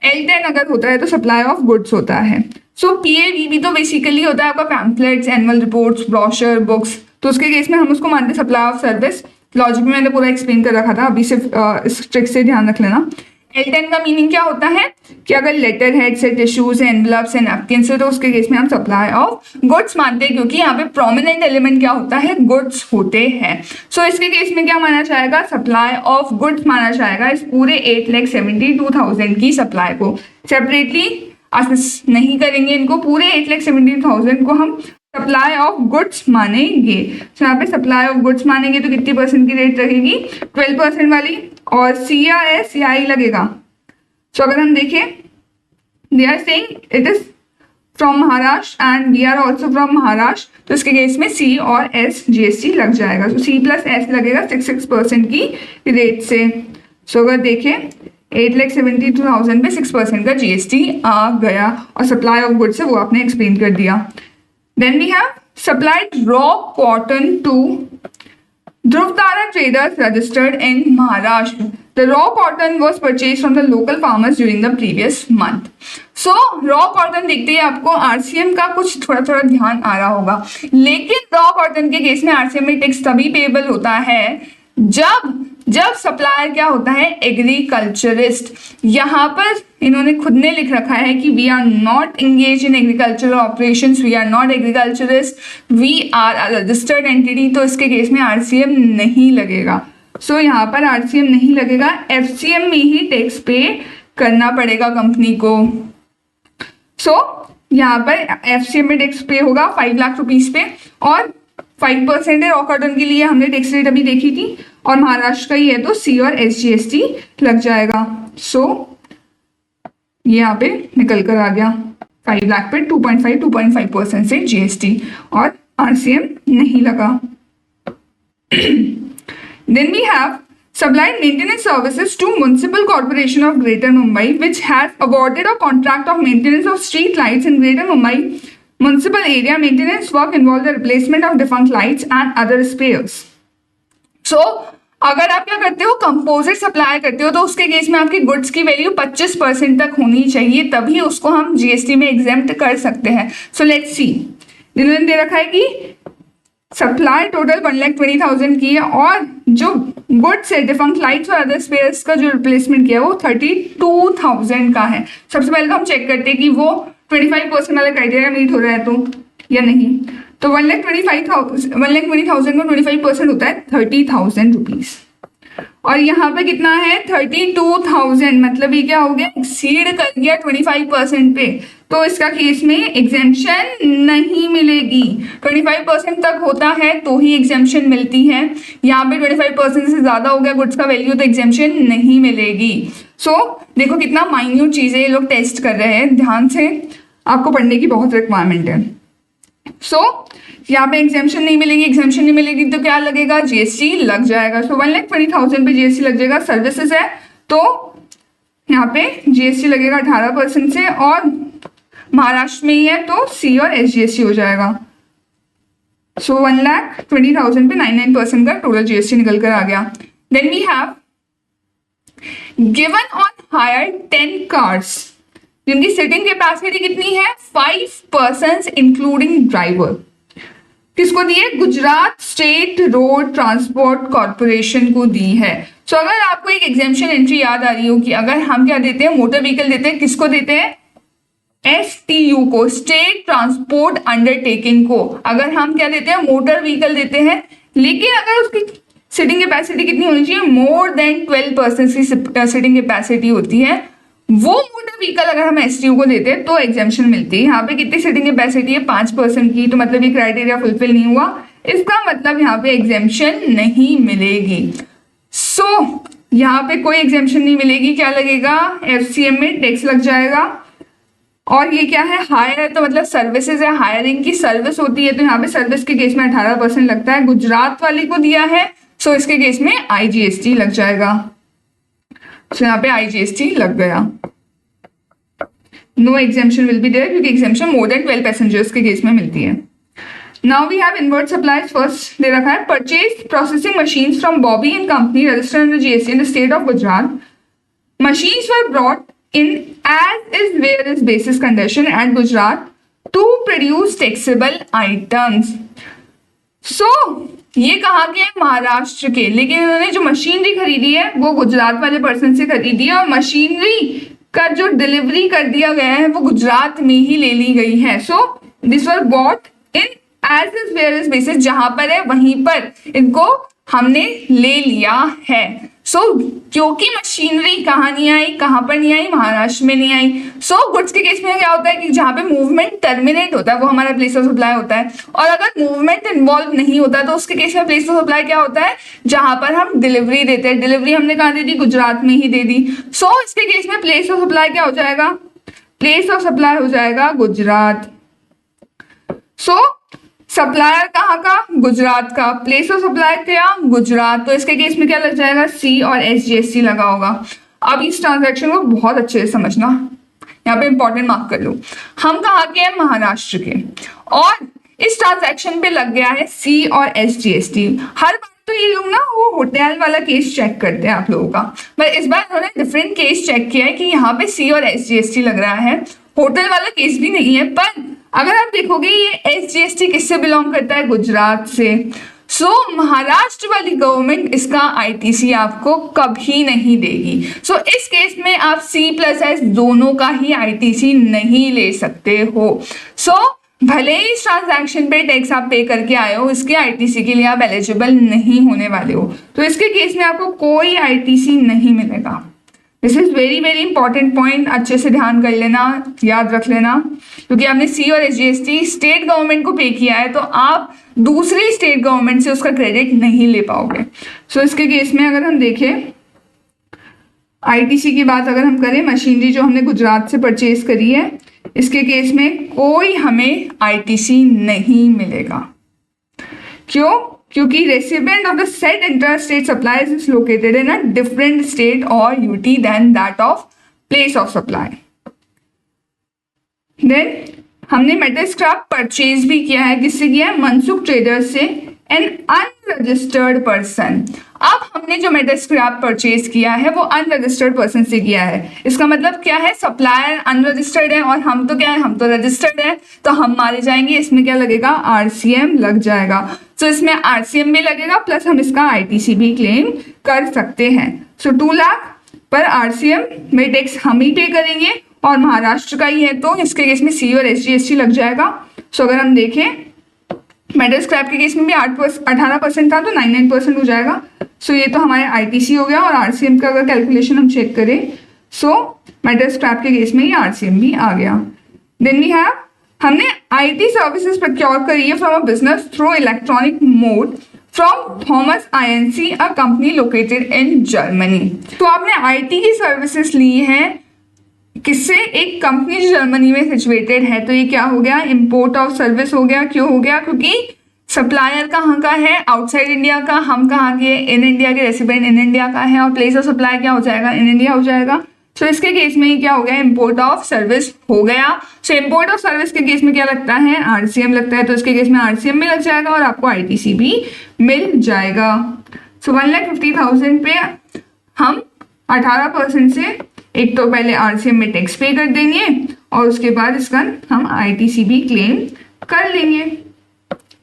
L10 अगर होता है तो सप्लाई ऑफ गुड्स होता है. सो PAPB तो बेसिकली होता है आपका pamphlets, annual reports, brochure, books. तो उसके केस में हम उसको मानते हैं सप्लाई ऑफ सर्विस. लॉजिक में मैंने पूरा एक्सप्लेन कर रखा था, अभी सिर्फ इस ट्रिक से ध्यान रख लेना. L10 का मीनिंग क्या होता है कि अगर लेटर हेड से टिश्यूज, एनवलप्स एंड नैपकिन्स है तो उसके केस में हम सप्लाई ऑफ गुड्स मानते हैं क्योंकि यहाँ पे प्रोमिनेंट एलिमेंट क्या होता है, गुड्स होते हैं. सो इसके केस में क्या माना जाएगा, सप्लाई ऑफ गुड्स माना जाएगा इस पूरे 8,72,000 की सप्लाई को. सेपरेटली असेस नहीं करेंगे इनको, पूरे 8,72,000 को हम सप्लाई ऑफ गुड्स मानेंगे। तो यहाँ पे सप्लाई ऑफ गुड्स मानेंगे तो कितनी परसेंट की रेट रहेगी, 12% वाली, और सी या एस या आई लगेगा। तो अगर हम देखें, they are saying it is from Maharashtra and we are also from Maharashtra, तो इसके केस में सी और एस जीएसटी लग जाएगा। तो सी प्लस एस लगेगा 6% की रेट से। सो अगर देखें 8,72,000 पे 6% का जीएसटी आ गया, और सप्लाई ऑफ गुड्स है वो आपने एक्सप्लेन कर दिया। Then we have supplied raw cotton to Dhruv Tara traders registered in Maharashtra. The raw cotton was purchased from the local farmers during the previous month. So raw cotton देखते ही आपको RCM का कुछ थोड़ा थोड़ा ध्यान आ रहा होगा, लेकिन raw cotton के केस में आरसीएम में टैक्स तभी पेबल होता है जब सप्लायर क्या होता है, एग्रीकल्चरिस्ट। यहाँ पर इन्होंने खुद ने लिख रखा है कि we are not engage in agricultural operations, we are not agriculturist, we are a registered entity, तो इसके केस में आरसीएम नहीं लगेगा। सो यहाँ पर आरसीएम नहीं लगेगा, एफसीएम में ही टैक्स पे करना पड़ेगा कंपनी को। सो यहाँ पर एफसीएम में टैक्स पे होगा 5 लाख रुपीज पे, और 5% है रॉ कॉटन के लिए, हमने टैक्स रेट अभी देखी थी, और महाराष्ट्र का ही है तो सी और एस जीएसटी लग जाएगा। सो ये यहाँ पे निकल कर आ गया 5 लाख पे 2.5% से जीएसटी, और आरसीएम नहीं लगा। Then we have supplied maintenance services to Municipal Corporation of Greater Mumbai, which has awarded a contract of maintenance of street lights in Greater Mumbai municipal area. Maintenance work involve the replacement of defunct lights and other spares. So अगर आप क्या करते हो, composite supply करते हो, तो उसके case में आपकी गुड्स की वैल्यू 25% तक होनी चाहिए, तभी उसको हम जीएसटी में एग्जेम्प्ट कर सकते हैं। सो लेट्स सी, इन्होंने दे रखा है कि सप्लाई टोटल 1,20,000 की है, और जो गुड्स है डिफंक्ट लाइट्स और अदर स्पेयर्स का जो रिप्लेसमेंट किया है वो 32,000 का है। सबसे पहले तो हम चेक करते हैं कि वो 25% वाला क्राइटेरिया मीट हो रहा है तो या नहीं। तो 1,20,000 को 25% होता है 30,000 रुपीज, और यहाँ पे कितना है 32,000, मतलब ये क्या हो गया, एक्सीड कर गया 25% पे, तो इसका केस में एग्जेम्पशन नहीं मिलेगी। 25% तक होता है तो ही एग्जेम्पशन मिलती है, यहाँ पे 25% से ज्यादा हो गया गुड्स का वैल्यू तो एग्जेम्पशन नहीं मिलेगी। सो देखो कितना माइन्यूट चीजें ये लोग टेस्ट कर रहे हैं, ध्यान से आपको पढ़ने की बहुत रिक्वायरमेंट है। सो यहाँ पे एग्जेम्पशन नहीं मिलेगी, एग्जेम्पशन नहीं मिलेगी तो क्या लगेगा, जीएसटी लग जाएगा। सो 1,20,000 पे जीएसटी लग जाएगा। सर्विसेज है तो यहाँ पे जीएसटी लगेगा 18% से, और महाराष्ट्र में ही है तो सी और एस जीएसटी हो जाएगा। सो 1,20,000 पे 99% का टोटल जीएसटी निकल कर आ गया। Then we have given on hire 10 cars जिनकी सीटिंग कैपेसिटी कितनी है, 5 पर्सन इंक्लूडिंग ड्राइवर। किसको दी है, Gujarat state road transport corporation को दी है। सो अगर आपको एक एग्जेम्पशन एंट्री याद आ रही हो कि अगर हम क्या देते हैं, मोटर व्हीकल देते हैं, किसको देते हैं, एसटीयू को, स्टेट ट्रांसपोर्ट अंडरटेकिंग को। अगर हम क्या देते हैं, मोटर व्हीकल देते हैं, लेकिन अगर उसकी सीटिंग कैपेसिटी कितनी होनी चाहिए, मोर देन 12% की सीटिंग कैपेसिटी होती है, वो मोटर व्हीकल अगर हम एसटीयू को देते हैं तो एग्जेम्पशन मिलती है। यहाँ पे कितनी सीटिंग कैपेसिटी है, 5% की, तो मतलब ये क्राइटेरिया फुलफिल नहीं हुआ, इसका मतलब यहाँ पे एग्जेम्पशन नहीं मिलेगी। सो यहाँ पे कोई एग्जेम्पशन नहीं मिलेगी, क्या लगेगा, एफसीएम में टैक्स लग जाएगा। और ये क्या है, हायर है तो मतलब सर्विसेज है, हायरिंग की सर्विस होती है, तो यहाँ पे सर्विस के केस में 18% लगता है। गुजरात वाले को दिया है सो इसके केस में आईजीएसटी लग जाएगा। सो यहाँ पे आईजीएसटी लग गया। No exemption will be there क्योंकि एग्जेम्पशन मोर देन 12 पैसेंजर्स के केस में मिलती है। Now we have inward supplies. First दे रखा है purchase processing machines from Bobby and company registered under GST in the state of Gujarat. Machines were brought in as is where is basis condition at Gujarat to produce taxable items. So ये कहाँ के हैं, महाराष्ट्र के, लेकिन इन्होंने जो machinery खरीदी है वो गुजरात वाले पर्सन से खरीदी है, और मशीनरी का जो डिलीवरी कर दिया गया है वो गुजरात में ही ले ली गई है। So this whereabout in age is where is basis, जहां पर है वहीं पर इनको हमने ले लिया है। सो क्योंकि मशीनरी कहाँ नहीं आई, कहाँ पर नहीं आई, महाराष्ट्र में नहीं आई। सो गुड्स के केस में क्या होता है कि जहाँ पे मूवमेंट टर्मिनेट होता है वो हमारा प्लेस ऑफ सप्लाई होता है, और अगर मूवमेंट इन्वॉल्व नहीं होता तो उसके केस में प्लेस ऑफ सप्लाई क्या होता है, जहाँ पर हम डिलीवरी देते हैं। डिलीवरी हमने कहाँ दे दी, गुजरात में ही दे दी। सो इसके केस में प्लेस ऑफ सप्लाई क्या हो जाएगा, प्लेस ऑफ सप्लाई हो जाएगा गुजरात। सो सप्लायर कहाँ का, गुजरात का, प्लेस ऑफ सप्लाई क्या, गुजरात। तो इसके केस में क्या लग जाएगा, सी और SGST लगा होगा। अब इस ट्रांजैक्शन को बहुत अच्छे से समझना, यहाँ पे इंपॉर्टेंट मार्क कर लो। हम कहाँ के हैं, महाराष्ट्र के, और इस ट्रांजैक्शन पे लग गया है सी और SGST। हर बार तो ये लोग ना वो होटल वाला केस चेक करते हैं आप लोगों का, पर इस बार उन्होंने डिफरेंट केस चेक किया है कि यहाँ पे सी और SGST लग रहा है, होटल वाला केस भी नहीं है। पर अगर आप देखोगे ये SGST किससे बिलोंग करता है, गुजरात से। सो महाराष्ट्र वाली गवर्नमेंट इसका ITC आपको कभी नहीं देगी। सो इस केस में आप C+S दोनों का ही ITC नहीं ले सकते हो। सो भले ही इस ट्रांजैक्शन पे टैक्स आप पे करके आए हो, इसके ITC के लिए आप एलिजिबल नहीं होने वाले हो। तो इसके केस में आपको कोई ITC नहीं मिलेगा। This is very very important point, अच्छे से ध्यान कर लेना, याद रख लेना, क्योंकि आपने सी और SGST स्टेट गवर्नमेंट को पे किया है तो आप दूसरी स्टेट गवर्नमेंट से उसका क्रेडिट नहीं ले पाओगे। सो इसके केस में अगर हम देखें ITC की बात अगर हम करें, मशीनरी जो हमने गुजरात से परचेज करी है, इसके केस में कोई हमें ITC नहीं मिलेगा। क्यों, क्योंकि recipient of the set interstate supplies is located in a different state और UT then that of place of supply. Then हमने मेटल स्क्रैप परचेज भी किया है, किससे किया है, मनसुख ट्रेडर्स से, एन अनरजिस्टर्ड पर्सन। अब हमने जो मेटल स्क्रैप परचेज किया है वो अनरजिस्टर्ड पर्सन से किया है। इसका मतलब क्या है, सप्लायर अनरजिस्टर्ड है और हम तो क्या है, हम तो रजिस्टर्ड है, तो हम मारे जाएंगे। इसमें क्या लगेगा, RCM लग जाएगा। तो इसमें RCM भी लगेगा प्लस हम इसका ITC भी क्लेम कर सकते हैं। सो 2 लाख पर RCM में टैक्स हम ही पे करेंगे और महाराष्ट्र का ही है तो इसके केस में C और SGST लग जाएगा। सो अगर हम देखें मेटल स्क्रैप के केस में भी 18% था तो 99% हो जाएगा। सो ये तो हमारे ITC हो गया, और RCM का अगर कैलकुलेशन हम चेक करें सो मेटल स्क्रैप के केस में ये RCM भी आ गया। देन वी हैव, हमने IT सर्विसेज प्रोक्योर करी है from a business through electronic mode from Thomas INC, a company located in Germany. तो आपने IT की सर्विसेज ली है किससे, एक कंपनी जो जर्मनी में सिचुएटेड है। तो ये क्या हो गया, इंपोर्ट ऑफ सर्विस हो गया। क्यों हो गया, क्योंकि सप्लायर कहाँ का है, आउटसाइड इंडिया का, हम कहाँ के, इन इंडिया के, रेसिडेंट इन इंडिया का है, और प्लेस ऑफ सप्लाई क्या हो जाएगा, इन इंडिया हो जाएगा। सो इसके केस में क्या हो गया, इंपोर्ट ऑफ सर्विस हो गया। सो इंपोर्ट ऑफ सर्विस के केस में क्या लगता है, RCM लगता है, तो इसके केस में RCM भी लग जाएगा और आपको ITC भी मिल जाएगा। सो 1,50,000 पे हम 18% से एक तो पहले RCM में टैक्स पे कर देंगे और उसके बाद इसका हम ITC भी क्लेम कर लेंगे।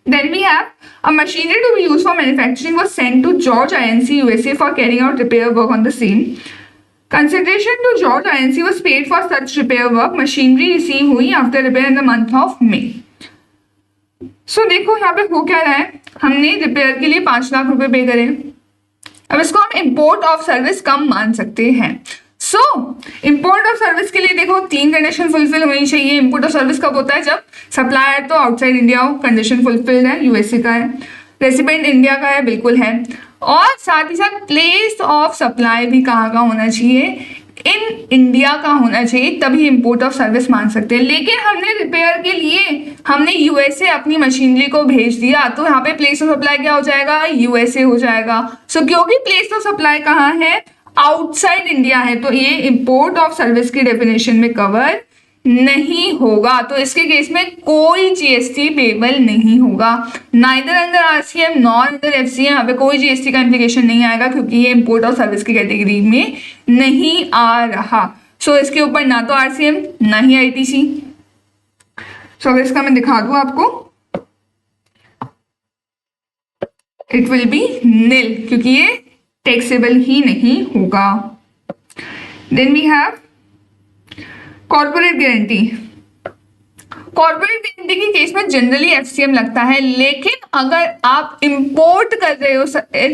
Then we have a machinery to be used for manufacturing was sent to George INC USA for carrying out repair work on the same. Consideration to George INC was paid for such repair work. Machinery receive हुई after repair in the month of May. So देखो यहाँ पे हो क्या रहा है, हमने repair के लिए 5 लाख रुपए पे करे। अब इसको हम इम्पोर्ट ऑफ सर्विस कम मान सकते हैं। सो इंपोर्ट ऑफ सर्विस के लिए देखो 3 कंडीशन फुलफिल होनी चाहिए। इंपोर्ट ऑफ सर्विस कब होता है, जब सप्लायर तो आउटसाइड इंडिया हो, कंडीशन फुलफिल्ड है, USA का है, रेसिडेंट इंडिया का है, बिल्कुल है, और साथ ही साथ प्लेस ऑफ सप्लाई भी कहाँ का होना चाहिए, इन इंडिया का होना चाहिए, तभी इंपोर्ट ऑफ सर्विस मान सकते हैं। लेकिन हमने रिपेयर के लिए हमने USA अपनी मशीनरी को भेज दिया, तो यहाँ पे प्लेस ऑफ सप्लाई क्या हो जाएगा, USA हो जाएगा। सो क्योंकि प्लेस ऑफ सप्लाई कहाँ है, आउटसाइड इंडिया है, तो ये इंपोर्ट ऑफ सर्विस की डेफिनेशन में कवर नहीं होगा। तो इसके केस में कोई GST पेबल नहीं होगा, neither under RCM nor under FCM। यहाँ पे कोई GST का इम्प्लीकेशन नहीं आएगा क्योंकि ये इंपोर्ट ऑफ सर्विस की कैटेगरी में नहीं आ रहा। सो इसके ऊपर ना तो RCM ना ही ITC। सो अगर इसका मैं दिखा दूं आपको, इट विल बी नील, क्योंकि ये टैक्सेबल ही नहीं होगा। Then we have corporate guarantee. Corporate guarantee के केस में जनरली एफसीएम लगता है, लेकिन अगर आप इंपोर्ट कर रहे हो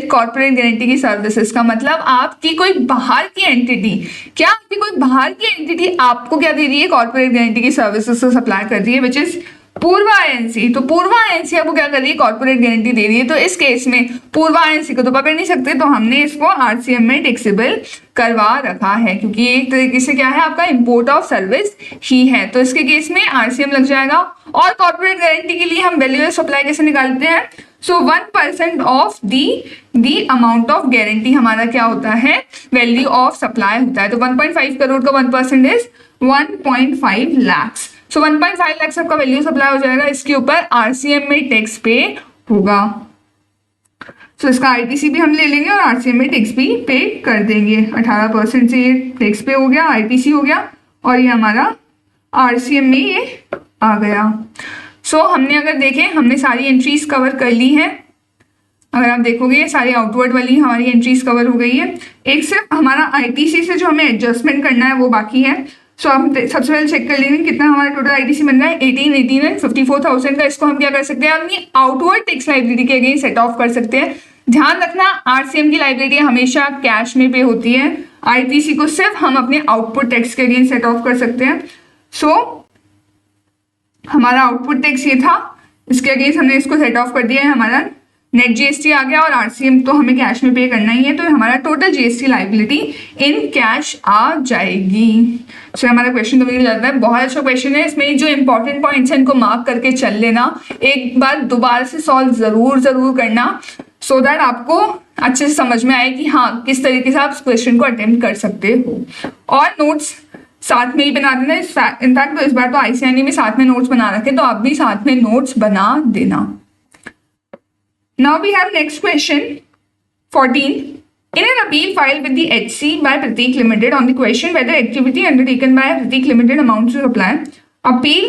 कॉर्पोरेट गारंटी की सर्विसेज का मतलब आपकी कोई बाहर की एंटिटी, क्या आपकी कोई बाहर की एंटिटी आपको क्या दे रही है, कॉर्पोरेट गारंटी की सर्विसेज को सप्लाई कर रही है, विच इज पूर्वा आईएनसी। तो पूर्वा आईएनसी आपको क्या कर रही है, कॉर्पोरेट गारंटी दे रही है। तो इस केस में पूर्वा आईएनसी को तो पकड़ नहीं सकते, तो हमने इसको आरसीएम में टैक्सेबल करवा रखा है, क्योंकि एक तरीके से क्या है, आपका इंपोर्ट ऑफ सर्विस ही है। तो इसके केस में आरसीएम लग जाएगा। और कॉर्पोरेट गारंटी के लिए हम वैल्यू ऑफ सप्लाई कैसे निकालते हैं, सो 1% of the amount of guarantee हमारा क्या होता है, वैल्यू ऑफ सप्लाई होता है। तो 1.5 करोड़ का 1% इज 1.5 लाख। सो 1.5 लाख आपका वैल्यू सप्लाई हो जाएगा। इसके ऊपर आरसीएम में टैक्स पे होगा। सो इसका आईटीसी भी हम ले लेंगे और आरसीएम में टैक्स भी पे कर देंगे। 18% से ये टैक्स पे हो गया, आईटीसी हो गया, और ये हमारा आरसीएम में ये आ गया। सो हमने अगर देखें, हमने सारी एंट्रीज कवर कर ली है। अगर आप देखोगे ये सारी आउटवर्ड वाली हमारी एंट्रीज कवर हो गई है। एक सिर्फ हमारा आईटीसी से जो हमें एडजस्टमेंट करना है वो बाकी है। सो हम सबसे पहले चेक कर लेंगे कितना हमारा टोटल आईटीसी बन रहा है, 18 एंड 54,000 का। इसको हम क्या कर सकते हैं, अपनी आउटवर्ड टैक्स लाइबिलिटी के अगेंस्ट सेट ऑफ कर सकते हैं। ध्यान रखना, आरसीएम की लाइबिलिटी हमेशा कैश में पे होती है, आईटीसी को सिर्फ हम अपने आउटपुट टैक्स के अगेंस्ट सेट ऑफ कर सकते हैं। सो हमारा आउटपुट टैक्स ये था, इसके अगेंस्ट हमने इसको सेट ऑफ कर दिया है। हमारा नेट जीएसटी आ गया और आरसीएम तो हमें कैश में पे करना ही है, तो हमारा total GST liability in cash आ जाएगी। सो हमारा क्वेश्चन तो मिल जाता है। बहुत अच्छा क्वेश्चन है। इसमें जो इंपॉर्टेंट पॉइंट्स हैं इनको मार्क करके चल लेना, एक बार दोबारा से सॉल्व जरूर करना, सो दैट आपको अच्छे से समझ में आए कि हाँ किस तरीके से आप इस क्वेश्चन को अटेम्प्ट कर सकते हो। और नोट्स साथ में ही बना देना। इनफैक्ट तो इस बार तो आईसीआई ने भी साथ में नोट्स बना रखे, तो आप भी साथ में नोट्स बना देना। Now we have next question 14. In an appeal filed with the HC by Prateek Limited on the question whether activity undertaken by Prateek Limited amounts to supply, appeal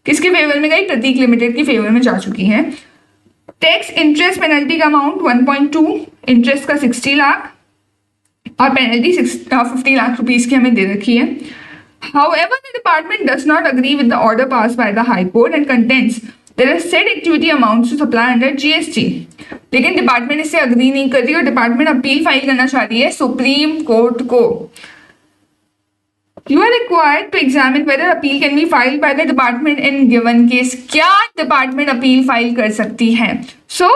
किसके फेवर में गई, प्रतीक लिमिटेड की favour में जा चुकी है। Tax interest penalty का amount 1.2, interest का 60 लाख और पेनल्टी 50 लाख रुपीज की हमें दे रखी है। However, the department does not agree with the order passed by the High Court and contends there are said activity amounts to supply under GST। लेकिन department इससे agree नहीं कर रही और डिपार्टमेंट अपील फाइल करना चाह रही है सुप्रीम कोर्ट को। You are required to examine whether appeal can be filed by the department in given case। क्या डिपार्टमेंट अपील फाइल कर सकती है। सो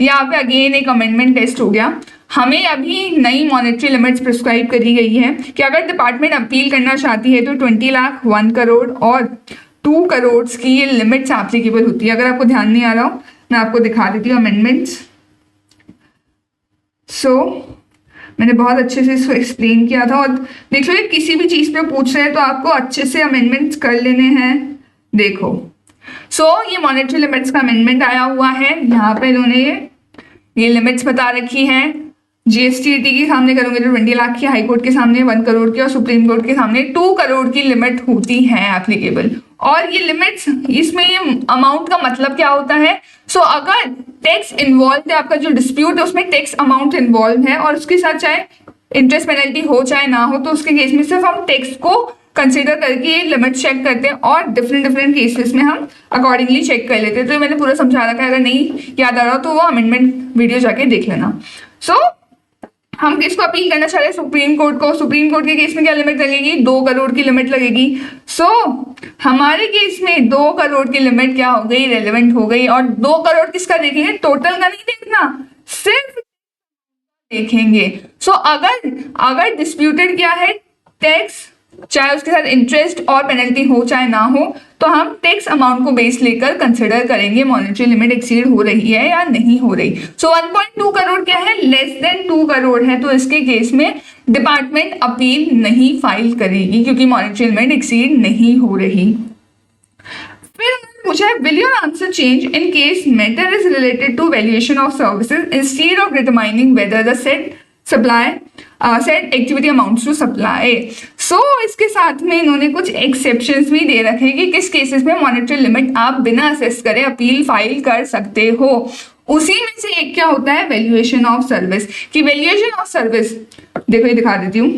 यहाँ पे अगेन एक अमेंडमेंट टेस्ट हो गया। हमें अभी नई मॉनेटरी लिमिट्स प्रिस्क्राइब करी गई है कि अगर डिपार्टमेंट अपील करना चाहती है तो 20 लाख, 1 करोड़ और 2 करोड़ की ये लिमिट्स एप्लीकेबल होती है। अगर आपको ध्यान नहीं आ रहा हो मैं आपको दिखा देती हूँ अमेंडमेंट्स। सो मैंने बहुत अच्छे से इसको एक्सप्लेन किया था और देख लो ये किसी भी चीज़ पे पूछ रहे हैं तो आपको अच्छे से अमेंडमेंट्स कर लेने हैं। देखो सो ये मॉनेटरी लिमिट्स का अमेंडमेंट आया हुआ है। यहाँ पे इन्होंने ये लिमिट्स बता रखी हैं। जीएसटी के सामने करोगे तो 20 लाख की, हाई कोर्ट के सामने 1 करोड़ की और सुप्रीम कोर्ट के सामने 2 करोड़ की लिमिट होती है एप्लीकेबल। और ये लिमिट्स, इसमें ये अमाउंट का मतलब क्या होता है। सो अगर टैक्स इन्वॉल्व है, आपका जो डिस्प्यूट है उसमें टैक्स अमाउंट इन्वॉल्व है और उसके साथ चाहे इंटरेस्ट पेनल्टी हो चाहे ना हो, तो उसके केस में सिर्फ हम टैक्स को कंसिडर करके ये लिमिट चेक करते हैं और डिफरेंट केसेस में हम अकॉर्डिंगली चेक कर लेते हैं। तो ये मैंने पूरा समझा रखा है, अगर नहीं याद आ रहा हो तो वो अमेंडमेंट वीडियो जाके देख लेना। सो हम किसको अपील करना चाह रहे हैं, सुप्रीम कोर्ट को। सुप्रीम कोर्ट के केस में क्या लिमिट लगेगी, 2 करोड़ की लिमिट लगेगी। सो हमारे केस में 2 करोड़ की लिमिट क्या हो गई, रेलेवेंट हो गई। और 2 करोड़ किसका देखेंगे, टोटल का नहीं देखना, सिर्फ देखेंगे। सो अगर डिस्प्यूटेड क्या है टैक्स, चाहे उसके साथ इंटरेस्ट और पेनल्टी हो चाहे ना हो, तो हम टैक्स अमाउंट को बेस लेकर कंसिडर करेंगे मॉनेटरी लिमिट एक्सीड हो रही है या नहीं हो रही। सो 1.2 करोड़ क्या है, लेस देन 2 करोड़ है, तो इसके केस में डिपार्टमेंट अपील नहीं फाइल करेगी क्योंकि मॉनेटरी लिमिट एक्सीड नहीं हो रही। फिर पूछा है will your answer change in case matter is related to valuation of services instead of determining whether the said supply said activity amounts to supply. So इसके साथ में इन्होंने कुछ एक्सेप्शंस भी दे रखे कि किस केसेस में मॉनेटरी लिमिट आप बिना असेस करे अपील फाइल कर सकते हो। उसी में से एक क्या होता है, वैल्यूएशन ऑफ सर्विस। कि वैल्यूएशन ऑफ सर्विस देखो ये दिखा देती हूँ।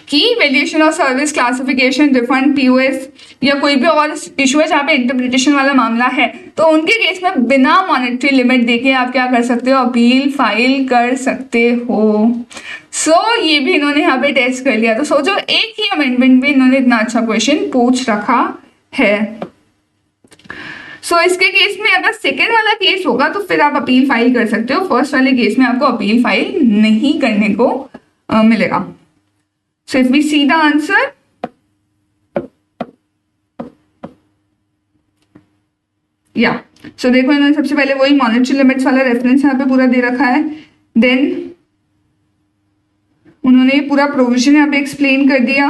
कि valuation of service, classification, refund, POS या कोई भी और इशू है जहाँ पे इंटरप्रिटेशन वाला मामला है, तो उनके केस में बिना मॉनेटरी लिमिट देके आप क्या कर सकते हो, अपील फाइल कर सकते हो। ये भी इन्होंने यहाँ पे टेस्ट कर लिया। तो सोचो एक ही अमेंडमेंट में इन्होंने इतना अच्छा क्वेश्चन पूछ रखा है। इसके केस में अगर सेकेंड वाला केस होगा तो फिर आप अपील फाइल कर सकते हो, फर्स्ट वाले केस में आपको अपील फाइल नहीं करने को मिलेगा। If we see the answer, देखो इन्होंने सबसे पहले वही मॉनेटरी लिमिट्स वाला रेफरेंस यहाँ पे पूरा दे रखा है, देन उन्होंने पूरा प्रोविजन यहाँ पे एक्सप्लेन कर दिया।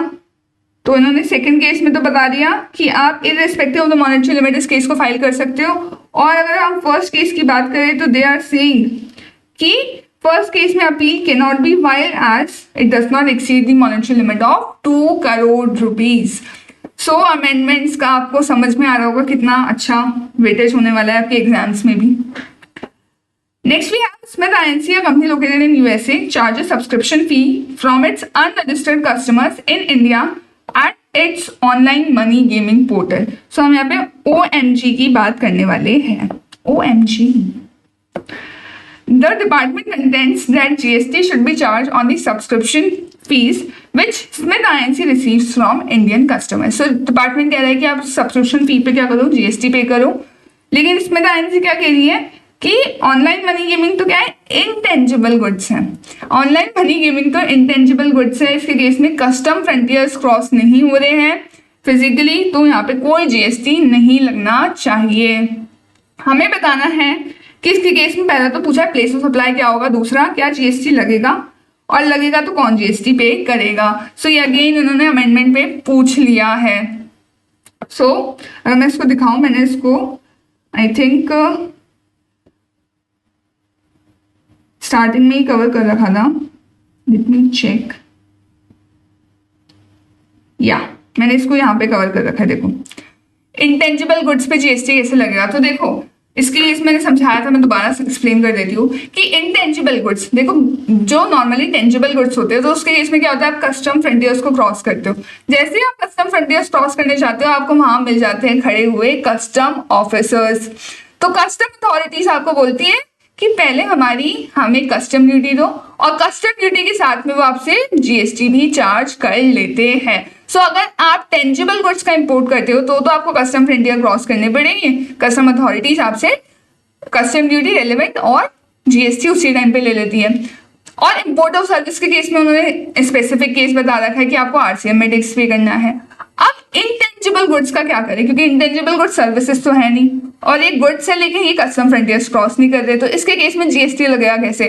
तो इन्होंने सेकंड केस में तो बता दिया कि आप irrespective of the monetary limit इस केस को फाइल कर सकते हो। और अगर हम फर्स्ट केस की बात करें तो दे आर सेइंग कि फर्स्ट केस में appeal can not be filed as it does not exceed the monetary limit of 2 crore rupees. Amendments का आपको समझ में आ रहा होगा कितना अच्छा वेटेज होने वाला है आपके एग्जाम्स में भी। Next, we have Smith INC, a company located in USA, charges subscription fee from its unregistered customers in India at its online money gaming portal. हम यहाँ पे OMG की बात करने वाले हैं। OMG. The department contends that GST should be charged on the subscription fees which Smith INC receives from Indian customers. Department कह रहा है कि आप सब्सक्रिप्शन फी पे क्या करो, GST पे करो। लेकिन Smith INC क्या कह रही है कि ऑनलाइन मनी गेमिंग तो क्या है, इंटेंजिबल गुड्स है। ऑनलाइन मनी गेमिंग तो इंटेंजिबल गुड्स है, इसके केस में कस्टम फ्रंटियर्स क्रॉस नहीं हो रहे हैं फिजिकली, तो यहाँ पे कोई जीएसटी नहीं लगना चाहिए। हमें बताना है कि इसके केस में पहला तो पूछा है प्लेस ऑफ सप्लाई क्या होगा, दूसरा क्या जीएसटी लगेगा, और लगेगा तो कौन जीएसटी पे करेगा। ये अगेन इन्होंने अमेंडमेंट पे पूछ लिया है। अगर मैं इसको दिखाऊं, मैंने इसको आई थिंक स्टार्टिंग में ही कवर कर रखा था, लेट मी चेक, मैंने इसको यहाँ पे कवर कर रखा है। देखो इंटेंजिबल गुड्स पे जीएसटी कैसे लगेगा, तो देखो इसके लिए मैंने समझाया था, मैं दोबारा से एक्सप्लेन कर देती हूँ कि इंटेंजिबल गुड्स, देखो जो नॉर्मली टेंजिबल गुड्स होते हैं तो उसके केस में क्या होता है, आप कस्टम फ्रंटियर्स को क्रॉस करते हो। जैसे ही आप कस्टम फ्रंटियर्स क्रॉस करने जाते हो, आपको वहां मिल जाते हैं खड़े हुए कस्टम ऑफिसर्स। तो कस्टम अथॉरिटीज आपको बोलती है कि पहले हमें कस्टम ड्यूटी दो, और कस्टम ड्यूटी के साथ में वो आपसे जीएसटी भी चार्ज कर लेते हैं। अगर आप टेंजिबल गुड्स का इंपोर्ट करते हो तो आपको कस्टम फ्रंटियर क्रॉस करने पड़ेंगे, कस्टम अथॉरिटीज आपसे कस्टम ड्यूटी रेलेवेंट और जीएसटी उसी टाइम पे ले लेती है। और इंपोर्ट ऑफ सर्विस के केस में उन्होंने स्पेसिफिक केस बता रखा है कि आपको आरसीएम में टैक्स पे करना है। अब इंटेंजिबल गुड्स का क्या करें, क्योंकि इंटेंजिबल गुड्स सर्विसेज तो है नहीं, और एक गुड्स है लेकिन ये कस्टम फ्रंटियर्स क्रॉस नहीं कर रहे, तो इसके केस में जीएसटी लगेगा कैसे।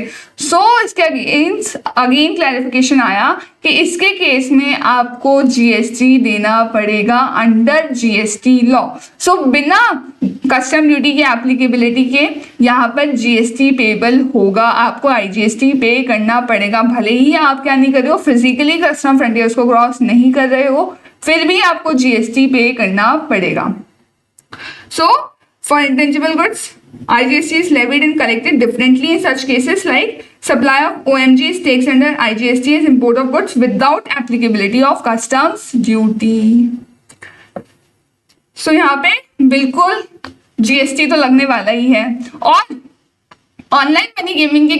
इसके अगेन क्लैरिफिकेशन आया कि इसके केस में आपको जीएसटी देना पड़ेगा अंडर जीएसटी लॉ। बिना कस्टम ड्यूटी की एप्लीकेबिलिटी के यहाँ पर जीएसटी पेबल होगा, आपको आईजीएसटी पे करना पड़ेगा, भले ही आप क्या नहीं कर रहे हो, फिजिकली कस्टम फ्रंटियर्स को क्रॉस नहीं कर रहे हो, फिर भी आपको जीएसटी पे करना पड़ेगा। For intangible goods IGST is levied and collected differently in such cases like supply of OMGs takes under IGST as import of goods without applicability of customs duty. यहाँ पे बिल्कुल जीएसटी तो लगने वाला ही है। और ऑनलाइन मनी गेमिंग के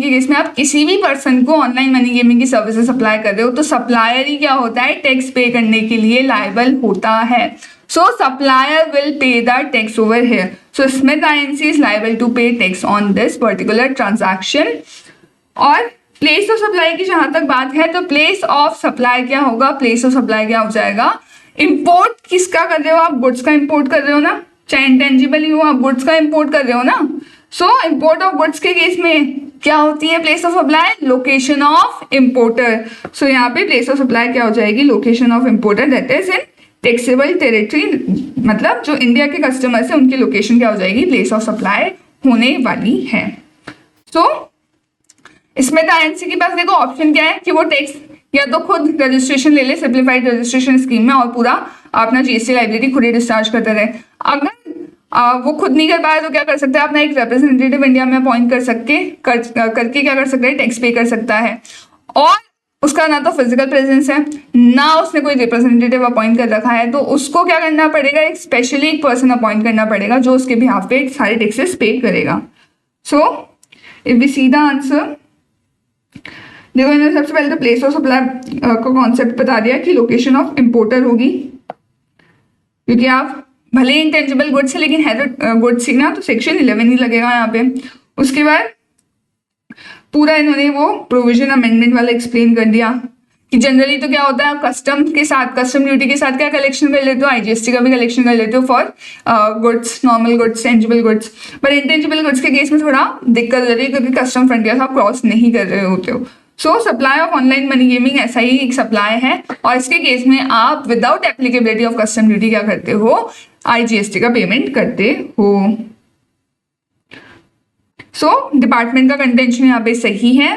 case में आप किसी भी पर्सन को ऑनलाइन मनी गेमिंग की सर्विसेज सप्लाई कर रहे हो तो सप्लायर ही क्या होता है, टैक्स पे करने के लिए लायबल होता है। Supplier will pay the tax over here. Smith INC is liable to pay tax on this particular transaction. और प्लेस ऑफ सप्लाई की जहां तक बात है तो प्लेस ऑफ सप्लाई क्या होगा, प्लेस ऑफ सप्लाई क्या हो जाएगा, इंपोर्ट किसका कर रहे हो आप, गुड्स का इंपोर्ट कर रहे हो ना, चाहे इंटेंजिबल ही हो, आप गुड्स का इंपोर्ट कर रहे हो ना। इंपोर्ट ऑफ गुड्स के केस में क्या होती है place of supply, location of importer. यहाँ पे प्लेस ऑफ सप्लाई क्या हो जाएगी, location of importer, that is in taxable territory, मतलब जो इंडिया के कस्टमर्स है उनकी लोकेशन क्या हो जाएगी, प्लेस ऑफ सप्लाई होने वाली है। इसमें INC के पास देखो ऑप्शन क्या है कि वो टैक्स या तो खुद रजिस्ट्रेशन ले ले सिंप्लीफाइड रजिस्ट्रेशन स्कीम में और पूरा अपना जीएसटी लाइबिलिटी खुद ही डिस्चार्ज करते रहे। अगर वो खुद नहीं कर पाए तो क्या कर सकता है, अपना एक रिप्रेजेंटेटिव इंडिया में अपॉइंट करके क्या कर सकता है, टैक्स पे कर सकता है। और उसका ना तो फिजिकल प्रेजेंस है, ना उसने कोई रिप्रेजेंटेटिव अपॉइंट कर रखा है, तो उसको क्या करना पड़ेगा, एक स्पेशली एक पर्सन अपॉइंट करना पड़ेगा जो उसके बिहाफ पे सारे टैक्सेस पे करेगा। So if we see the answer, देखो इन्होंने सबसे पहले तो प्लेस ऑफ सप्लाई का कॉन्सेप्ट बता दिया कि लोकेशन ऑफ इम्पोर्टर होगी, क्योंकि आप भले इंटेंजिबल गुड्स है लेकिन है तो गुड्स ही ना, तो सेक्शन 11 ही लगेगा यहाँ पे। उसके बाद पूरा इन्होंने वो प्रोविजन अमेंडमेंट वाला एक्सप्लेन कर दिया कि जनरली तो क्या होता है, कस्टम के साथ, कस्टम ड्यूटी के साथ क्या कलेक्शन कर लेते हो, आईजीएसटी का भी कलेक्शन कर लेते हो for goods, normal goods, tangible goods. पर इंटेंजिबल गुड्स के केस में थोड़ा दिक्कत हो रही है क्योंकि कस्टम फ्रंटियर आप क्रॉस नहीं कर रहे होते हो। सो supply of online money gaming ऐसा ही एक सप्लाई है, और इसके केस में आप without applicability of custom duty क्या करते हो, आईजीएसटी का पेमेंट करते हो। सो डिपार्टमेंट का कंटेंशन यहाँ पे सही है,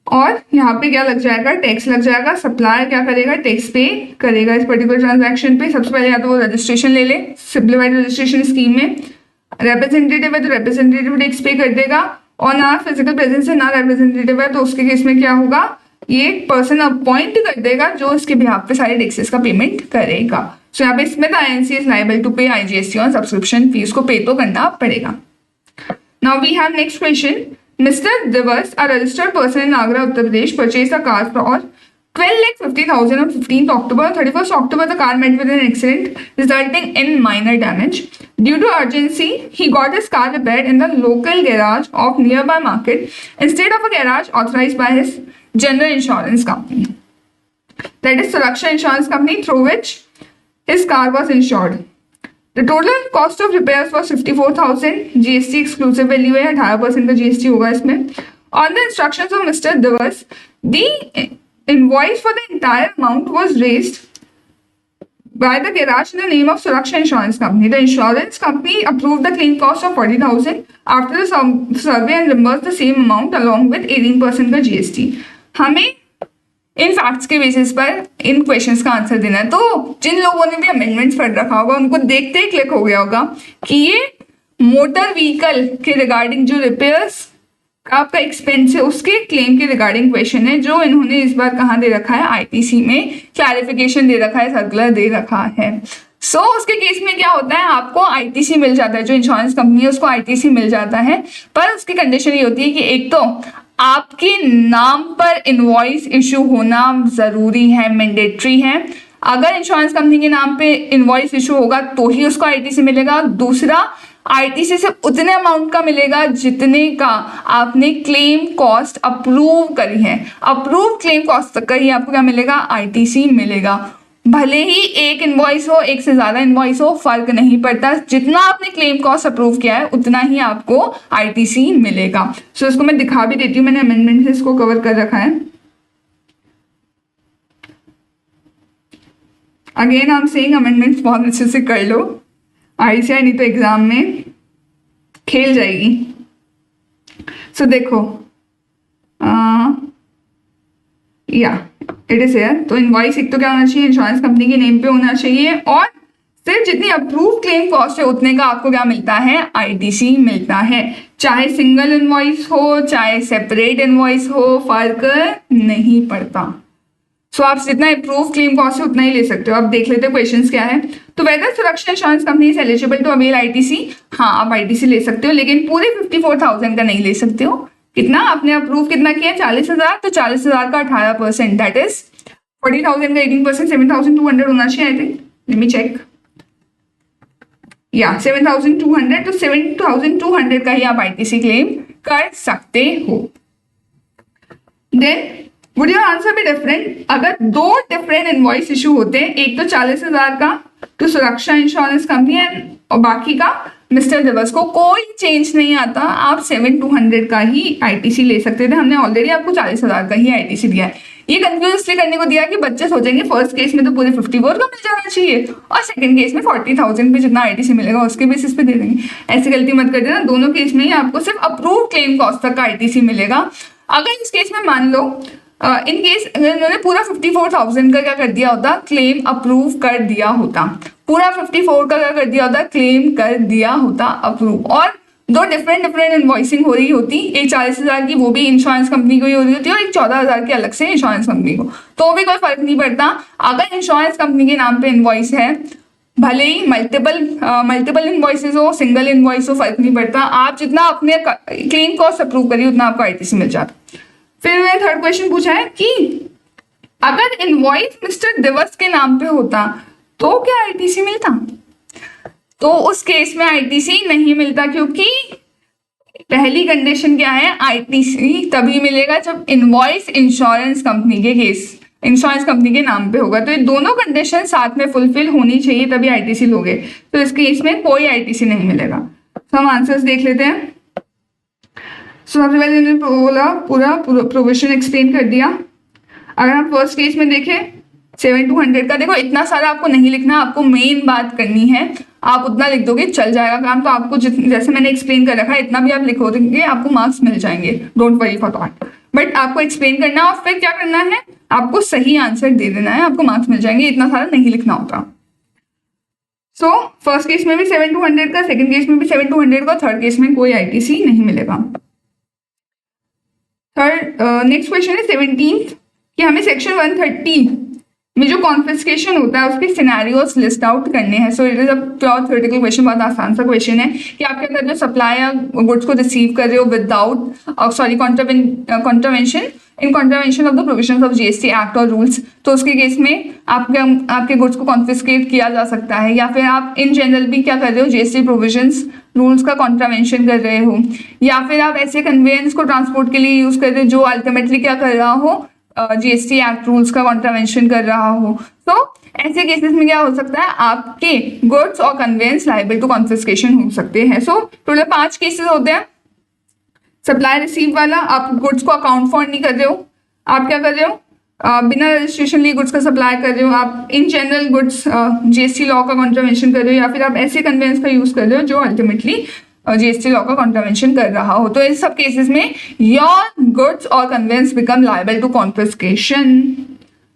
और यहाँ पे क्या लग जाएगा, टैक्स लग जाएगा। सप्लाई क्या करेगा, टैक्स पे करेगा इस पर्टिकुलर ट्रांजैक्शन पे। सबसे पहले या तो वो रजिस्ट्रेशन ले ले, सिंप्लीफाइड रजिस्ट्रेशन स्कीम में रिप्रेजेंटेटिव है तो रिप्रेजेंटेटिव टैक्स पे कर देगा, और ना फिजिकल प्रेजेंस है ना रिप्रेजेंटेटिव है तो उसके केस में क्या होगा, ये एक पर्सन अपॉइंट कर देगा जो इसके बिहाफ पे सारे टैक्सेस का पेमेंट करेगा। सो यहाँ पे इसमें आईएनसी इज लायबल टू पे आईजीएसटी ऑन सब्सक्रिप्शन फीस, को पे तो करना पड़ेगा। Now we have next question. Mr. Divas, a registered person in Agra, Uttar Pradesh, purchased a car for 12,50,000 on 15th October. 31st October, the car met with an accident, resulting in minor damage. Due to urgency, he got his car repaired in the local garage of nearby market instead of a garage authorized by his general insurance company. That is Suraksha Insurance Company, through which his car was insured. The total cost of repairs was 54,000. GST exclusive value है, 18% का GST होगा इसमें. On the instructions of Mr. Divas, the invoice for the entire amount was raised by the garage in the name of Suraksha Insurance Company. The insurance company approved the claim cost of 40,000 after the survey and reimbursed the same amount along with 18% का GST. हमें इन facts के basis पर इन questions का answer देना है। तो जिन लोगों ने भी अमेंडमेंट्स पढ़ रखा होगा उनको देखते ही क्लिक हो गया होगा कि ये मोटर व्हीकल के रिगार्डिंग जो रिपेयर्स का आपका एक्सपेंस है उसके क्लेम के रिगार्डिंग क्वेश्चन है, जो इन्होंने इस बार कहाँ दे रखा है, आईटीसी में क्लैरिफिकेशन दे रखा है, सर्कुलर दे रखा है। सो उसके केस में क्या होता है, आपको आईटीसी मिल जाता है, जो इंश्योरेंस कंपनी है उसको आईटीसी मिल जाता है, पर उसकी कंडीशन ये होती है कि एक तो आपके नाम पर इनवॉइस इशू होना जरूरी है, मैंडेटरी है। अगर इंश्योरेंस कंपनी के नाम पे इनवॉइस इशू होगा तो ही उसको आईटीसी मिलेगा। दूसरा, आईटीसी से उतने अमाउंट का मिलेगा जितने का आपने क्लेम कॉस्ट अप्रूव करी है। अप्रूव क्लेम कॉस्ट तक का ही आपको क्या मिलेगा, आईटीसी मिलेगा। भले ही एक इनवॉइस हो, एक से ज्यादा इनवॉइस हो, फर्क नहीं पड़ता, जितना आपने क्लेम कॉस्ट अप्रूव किया है उतना ही आपको आईटीसी मिलेगा। सो इसको मैं दिखा भी देती हूँ, मैंने अमेंडमेंट से इसको कवर कर रखा है। Again I am saying amendments बहुत अच्छे से कर लो, आईसीआई नहीं तो एग्जाम में खेल जाएगी। सो देखो या इट इज हियर, तो इनवॉइस एक तो क्या होना चाहिए, इंश्योरेंस कंपनी के नेम पे होना चाहिए, और सिर्फ जितनी अप्रूव क्लेम कॉस्ट है उतने का आपको क्या मिलता है, आईटीसी मिलता है। चाहे सिंगल इनवॉइस हो चाहे सेपरेट इनवॉइस हो, फर्क नहीं पड़ता। सो आप जितना अप्रूव क्लेम कॉस्ट है उतना ही ले सकते हो। अब देख लेते हो क्वेश्चंस क्या है। तो whether Suraksha insurance company is eligible to avail ITC, हाँ आप आईटीसी ले सकते हो, लेकिन पूरे 54,000 का नहीं ले सकते हो। कितना आपने अप्रूव कितना किया, 40,000, तो 40,000 का 18%, दैट इज 40,000 का 18%, 7,200 होना चाहिए। I think, let me check, या 7,200, तो 7,200 का ही आप आईटीसी क्लेम कर सकते हो। Then would your answer be different, अगर दो डिफरेंट इनवॉइस इशू होते हैं, एक तो 40,000 का तो सुरक्षा इंश्योरेंस कंपनी है और बाकी का मिस्टर दिवस को, कोई चेंज नहीं आता, आप 7,200 का ही आईटीसी ले सकते थे। हमने ऑलरेडी आपको 40,000 का ही आईटीसी दिया है। ये कंफ्यूज इसलिए करने को दिया कि बच्चे सोचेंगे फर्स्ट केस में तो पूरे 54 का मिल जाना चाहिए और सेकंड केस में 40,000 पे जितना आईटीसी मिलेगा उसके बेसिस पे दे देंगे। ऐसी गलती मत कर देना, दोनों केस में ही आपको सिर्फ अप्रूव क्लेम कॉस्ट तक का आईटीसी मिलेगा। अगर इस केस में मान लो इन केस अगर उन्होंने पूरा 54,000 का क्या कर दिया होता, क्लेम अप्रूव कर दिया होता, पूरा 54 का क्या कर दिया होता, क्लेम कर दिया होता अप्रूव, और दो डिफरेंट डिफरेंट इन्वॉइसिंग हो रही होती, एक 40,000 की वो भी इंश्योरेंस कंपनी को ही हो रही होती है और एक 14,000 की अलग से इंश्योरेंस कंपनी को, तो भी कोई फर्क नहीं पड़ता। अगर इंश्योरेंस कंपनी के नाम पे इन्वॉइस है, भले ही मल्टीपल इन्वॉइसेस हो, सिंगल इन्वॉइस हो, फर्क नहीं पड़ता, आप जितना अपने क्लेम कॉस्ट अप्रूव करिए उतना आपको आईटीसी मिल जाता। फिर मैंने थर्ड क्वेश्चन पूछा है कि अगर इन्वॉइस मिस्टर दिवस के नाम पे होता तो क्या आईटीसी मिलता? तो उस केस में आईटीसी नहीं मिलता, क्योंकि पहली कंडीशन क्या है, आईटीसी तभी मिलेगा जब इनवॉइस इंश्योरेंस कंपनी के नाम पे होगा। तो ये दोनों कंडीशन साथ में फुलफिल होनी चाहिए तभी आईटीसी लोगे, तो इस केस में कोई आईटीसी नहीं मिलेगा। तो हम आंसर्स देख लेते हैं। सबसे पहले इन्होंने बोला पूरा प्रोविजन एक्सप्लेन कर दिया। अगर हम फर्स्ट केस में देखें 7 to 100 का, देखो इतना सारा आपको नहीं लिखना, आपको मेन बात करनी है, आप उतना लिख दोगे चल जाएगा काम। तो आपको जैसे मैंने एक्सप्लेन कर रखा है इतना भी आप लिखो देंगे, आपको मार्क्स मिल जाएंगे, don't worry for that. But आपको एक्सप्लेन करना है और फिर क्या करना है, आपको सही आंसर दे देना है, आपको मार्क्स मिल जाएंगे, इतना सारा नहीं लिखना होता। सो फर्स्ट केस में भी 7 to 100 का, सेकंड केस में भी 7 to 100 का, थर्ड केस में कोई आईटीसी नहीं मिलेगा। थर्ड नेक्स्ट क्वेश्चन है 17 कि हमें सेक्शन 130 में जो कॉन्फिस्केशन होता है उसके सिनेरियोस लिस्ट आउट करने हैं। So it is a pure theoretical question, बहुत आसान सा क्वेश्चन है कि आप क्या कर रहे हो, सप्लाई या गुड्स को रिसीव कर रहे हो without contravention in contravention of the provisions of GST act और रूल्स। तो उसके केस में आपके गुड्स को कॉन्फिस्केट किया जा सकता है, या फिर आप इन जनरल भी क्या कर रहे हो, जीएसटी प्रोविजंस रूल्स का कॉन्ट्रावेंशन कर रहे हो, या फिर आप ऐसे कन्वेयंस को ट्रांसपोर्ट के लिए यूज कर रहे हो जो अल्टीमेटली क्या कर रहा हो, जीएसटी एक्ट रूल्स का कॉन्ट्रावेंशन कर रहा हो। तो ऐसे केसेस में क्या हो सकता है, आपके गुड्स और कन्वेयंस लायबल टू कॉन्फिस्केशन हो सकते हैं। सो टोटल 5 केसेस होते हैं। सप्लाई रिसीव वाला, आप गुड्स को अकाउंट फॉर नहीं कर रहे हो, आप क्या कर रहे हो, बिना रजिस्ट्रेशन लिए गुड्स का सप्लाई कर रहे हो, आप in general goods GST law का कॉन्ट्रावेंशन कर रहे हो, या फिर आप ऐसे कन्वेयंस का यूज कर रहे हो जो अल्टीमेटली जीएसटी लॉ का कॉन्ट्रावेंशन कर रहा हो। तो इन सब केसेस में योर गुड्स और conveyance become liable to confiscation.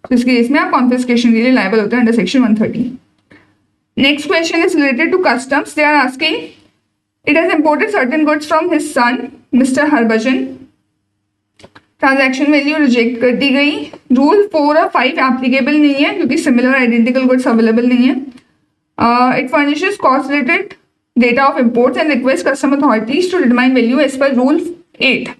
तो इस केस में आप कॉन्फिस्केशन के लिए लायबल होते हैं under section 130। Next question is related to customs. They are asking it has imported certain goods from his son mister Harbhajan, transaction value reject कर दी गई, रूल 4 और 5 एप्लीकेबल नहीं है क्योंकि सिमिलर आइडेंटिकल गुड्स अवेलेबल नहीं है, it furnishes cost related data of imports and request custom authorities to determine value as per rule 8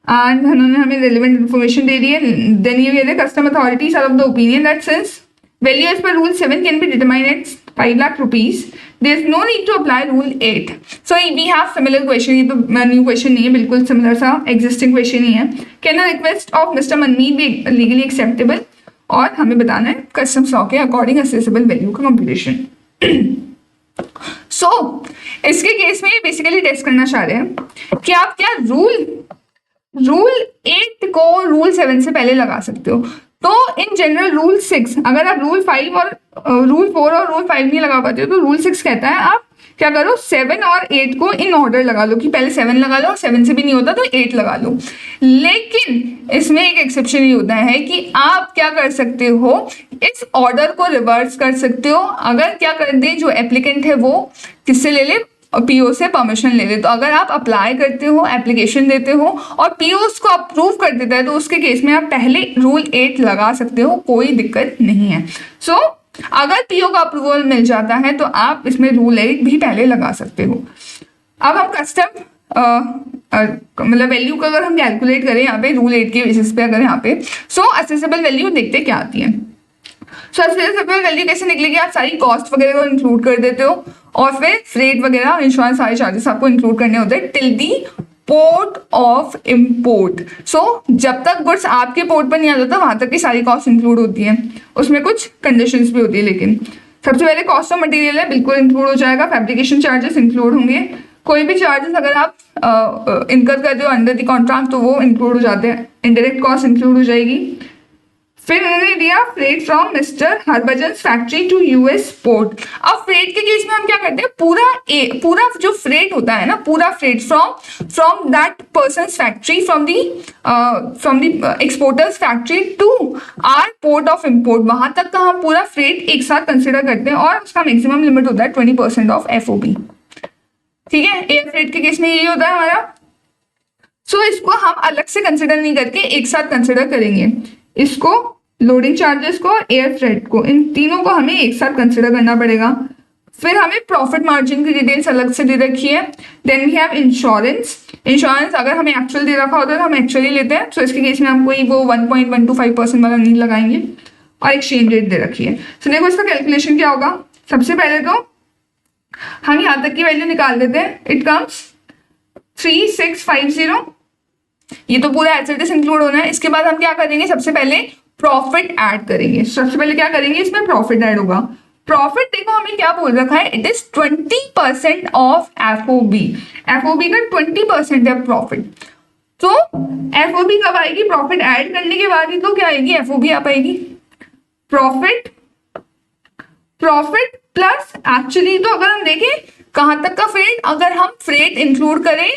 and उन्होंने हमें relevant information दे दी है। then ये कहते हैं custom authorities are of the opinion that since value as per rule 7 can be determined at 5 lakh rupees there is no need to apply rule 8। so we have similar question, ये तो new question नहीं है, बिल्कुल similar सा existing question ही है। can the request of Mr. Manmeet be legally acceptable, और हमें बताना है customs law के according assessable value का computation। सो इसके केस में बेसिकली टेस्ट करना चाह रहे हैं कि आप क्या रूल 8 को रूल 7 से पहले लगा सकते हो। तो इन जनरल रूल 6, अगर आप रूल 5 और रूल 4 और रूल 5 नहीं लगा पाते हो तो रूल 6 कहता है आप क्या करो 7 और 8 को इन ऑर्डर लगा लो, कि पहले 7 लगा लो, 7 से भी नहीं होता तो 8 लगा लो। लेकिन इसमें एक एक्सेप्शन ये होता है कि आप क्या कर सकते हो, इस ऑर्डर को रिवर्स कर सकते हो। अगर क्या कर दे जो एप्लीकेंट है वो किससे ले ले, पीओ से परमिशन ले ले। तो अगर आप अप्लाई करते हो, एप्लीकेशन देते हो और पीओ उसको अप्रूव कर देता है तो उसके केस में आप पहले रूल 8 लगा सकते हो, कोई दिक्कत नहीं है। सो अगर पीओ का अप्रूवल मिल जाता है तो आप इसमें रूल 8 भी पहले लगा सकते हो। अब हम कस्टम मतलब वैल्यू का अगर हम कैलकुलेट करें यहाँ पे रूल 8 के बेसिस पे, अगर यहाँ पे असेसेबल वैल्यू देखते क्या आती है। असेसेबल वैल्यू कैसे निकलेगी, आप सारी कॉस्ट वगैरह को इंक्लूड कर देते हो और फिर फ्रेट वगैरह और इंश्योरेंस सारे चार्जेस आपको इंक्लूड करने होते हैं till the port of import. So जब तक गुड्स आपके पोर्ट पर नहीं आ जाता वहां तक की सारी कॉस्ट इंक्लूड होती है। उसमें कुछ कंडीशंस भी होती है, लेकिन सबसे पहले कॉस्ट ऑफ मटेरियल है बिल्कुल इंक्लूड हो जाएगा, फैब्रिकेशन चार्जेस इंक्लूड होंगे, कोई भी चार्जेस अगर आप इनकर कर दो अंडर द कॉन्ट्रैक्ट तो वो इंक्लूड हो जाते हैं, इनडायरेक्ट कॉस्ट इंक्लूड हो जाएगी। फिर उन्होंने दिया freight from mister Harbhajan factory to US port. अब फ्रेट के केस में हम क्या करते हैं, पूरा जो फ्रेट होता है ना, पूरा freight from that person's factory, from the exporter's factory to our port of import, वहां तक का हम पूरा फ्रेट एक साथ कंसिडर करते हैं और उसका मैक्सिमम लिमिट होता है 20% ऑफ FOB। ठीक है, एयर फ्रेट के केस में यही होता है हमारा। सो इसको हम अलग से कंसिडर नहीं करके एक साथ कंसिडर करेंगे, इसको लोडिंग चार्जेस को, एयर फ्रेट को, इन तीनों को हमें एक साथ कंसिडर करना पड़ेगा। फिर हमें प्रॉफिट मार्जिन की डिटेल्स अलग से दे रखी है। Then we have insurance. Insurance अगर हमें एक्चुअल दे रखा होता है तो हम एक्चुअली लेते हैं, सो इसके केस में हम कोई वो 1.125% वाला नहीं लगाएंगे। और एक्सचेंज रेट दे रखी है। सो देखो इसका कैलकुलेशन क्या होगा। सबसे पहले तो हम यहाँ तक की वैल्यू निकाल देते हैं। इट कम्स 3650, ये तो पूरा एज इट इज इंक्लूड होना है। इसके बाद हम क्या करेंगे, सबसे पहले प्रॉफिट ऐड करेंगे। सबसे पहले क्या करेंगे, इसमें प्रॉफिट ऐड होगा। प्रॉफिट देखो हमें क्या बोल रखा है, it is 20% of FOB. FOB का 20% है प्रॉफिट। तो एफओबी कब आएगी, प्रॉफिट ऐड करने के बाद ही तो क्या आएगी, एफओबी आ पाएगी। प्रॉफिट प्रॉफिट प्लस एक्चुअली तो अगर हम देखें कहां तक का फ्रेट, अगर हम फ्रेट इंक्लूड करें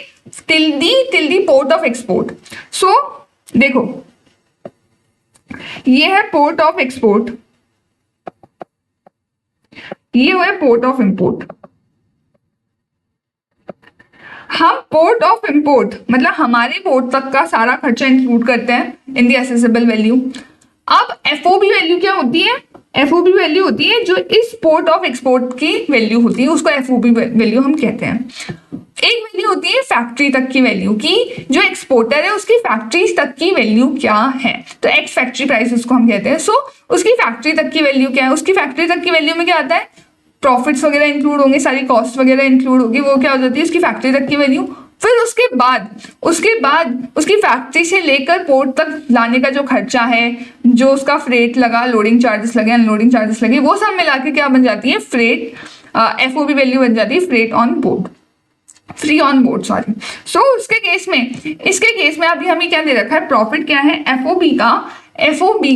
till the port of export. So देखो ये है पोर्ट ऑफ एक्सपोर्ट, ये हुआ पोर्ट ऑफ इंपोर्ट। हम पोर्ट ऑफ इंपोर्ट मतलब हमारे पोर्ट तक का सारा खर्चा इंक्लूड करते हैं इन दी असेसेबल वैल्यू। अब एफओबी वैल्यू क्या होती है, एफओबी वैल्यू होती है जो इस पोर्ट ऑफ एक्सपोर्ट की वैल्यू होती है, उसको एफओबी वैल्यू हम कहते हैं। एक वैल्यू होती है फैक्ट्री तक की वैल्यू की, जो एक्सपोर्टर है उसकी फैक्ट्री तक की वैल्यू क्या है, तो एक्स फैक्ट्री प्राइस उसको हम कहते हैं। सो उसकी फैक्ट्री तक की वैल्यू क्या है, उसकी फैक्ट्री तक की वैल्यू में क्या आता है, प्रॉफिट्स वगैरह इंक्लूड होंगे, सारी कॉस्ट वगैरह इंक्लूड होगी, वो क्या हो जाती है उसकी फैक्ट्री तक की वैल्यू। फिर उसके बाद उसकी फैक्ट्री से लेकर पोर्ट तक लाने का जो खर्चा है, जो उसका फ्रेट लगा, लोडिंग चार्जेस लगे, अनलोडिंग चार्जेस लगे, वो सब मिला के क्या बन जाती है, फ्रेट एफओबी वैल्यू बन जाती है, freight on board, free on board sorry. So इसके केस में अभी हमें क्या दे रखा है, प्रॉफिट क्या है, एफओबी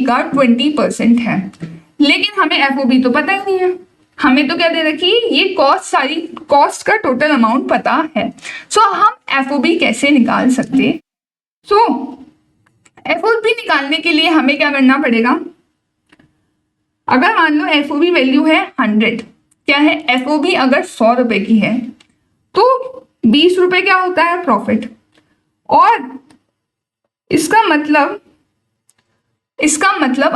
का 20% है। लेकिन हमें एफओबी तो पता ही नहीं है, हमें तो क्या दे रखी है, ये कॉस्ट, सारी कॉस्ट का टोटल अमाउंट पता है। सो हम एफओबी कैसे निकाल सकते, सो एफओबी निकालने के लिए हमें क्या करना पड़ेगा, अगर मान लो एफओबी वैल्यू है 100, क्या है एफओबी अगर 100 रुपए की है तो 20 रुपए क्या होता है प्रॉफिट। और इसका मतलब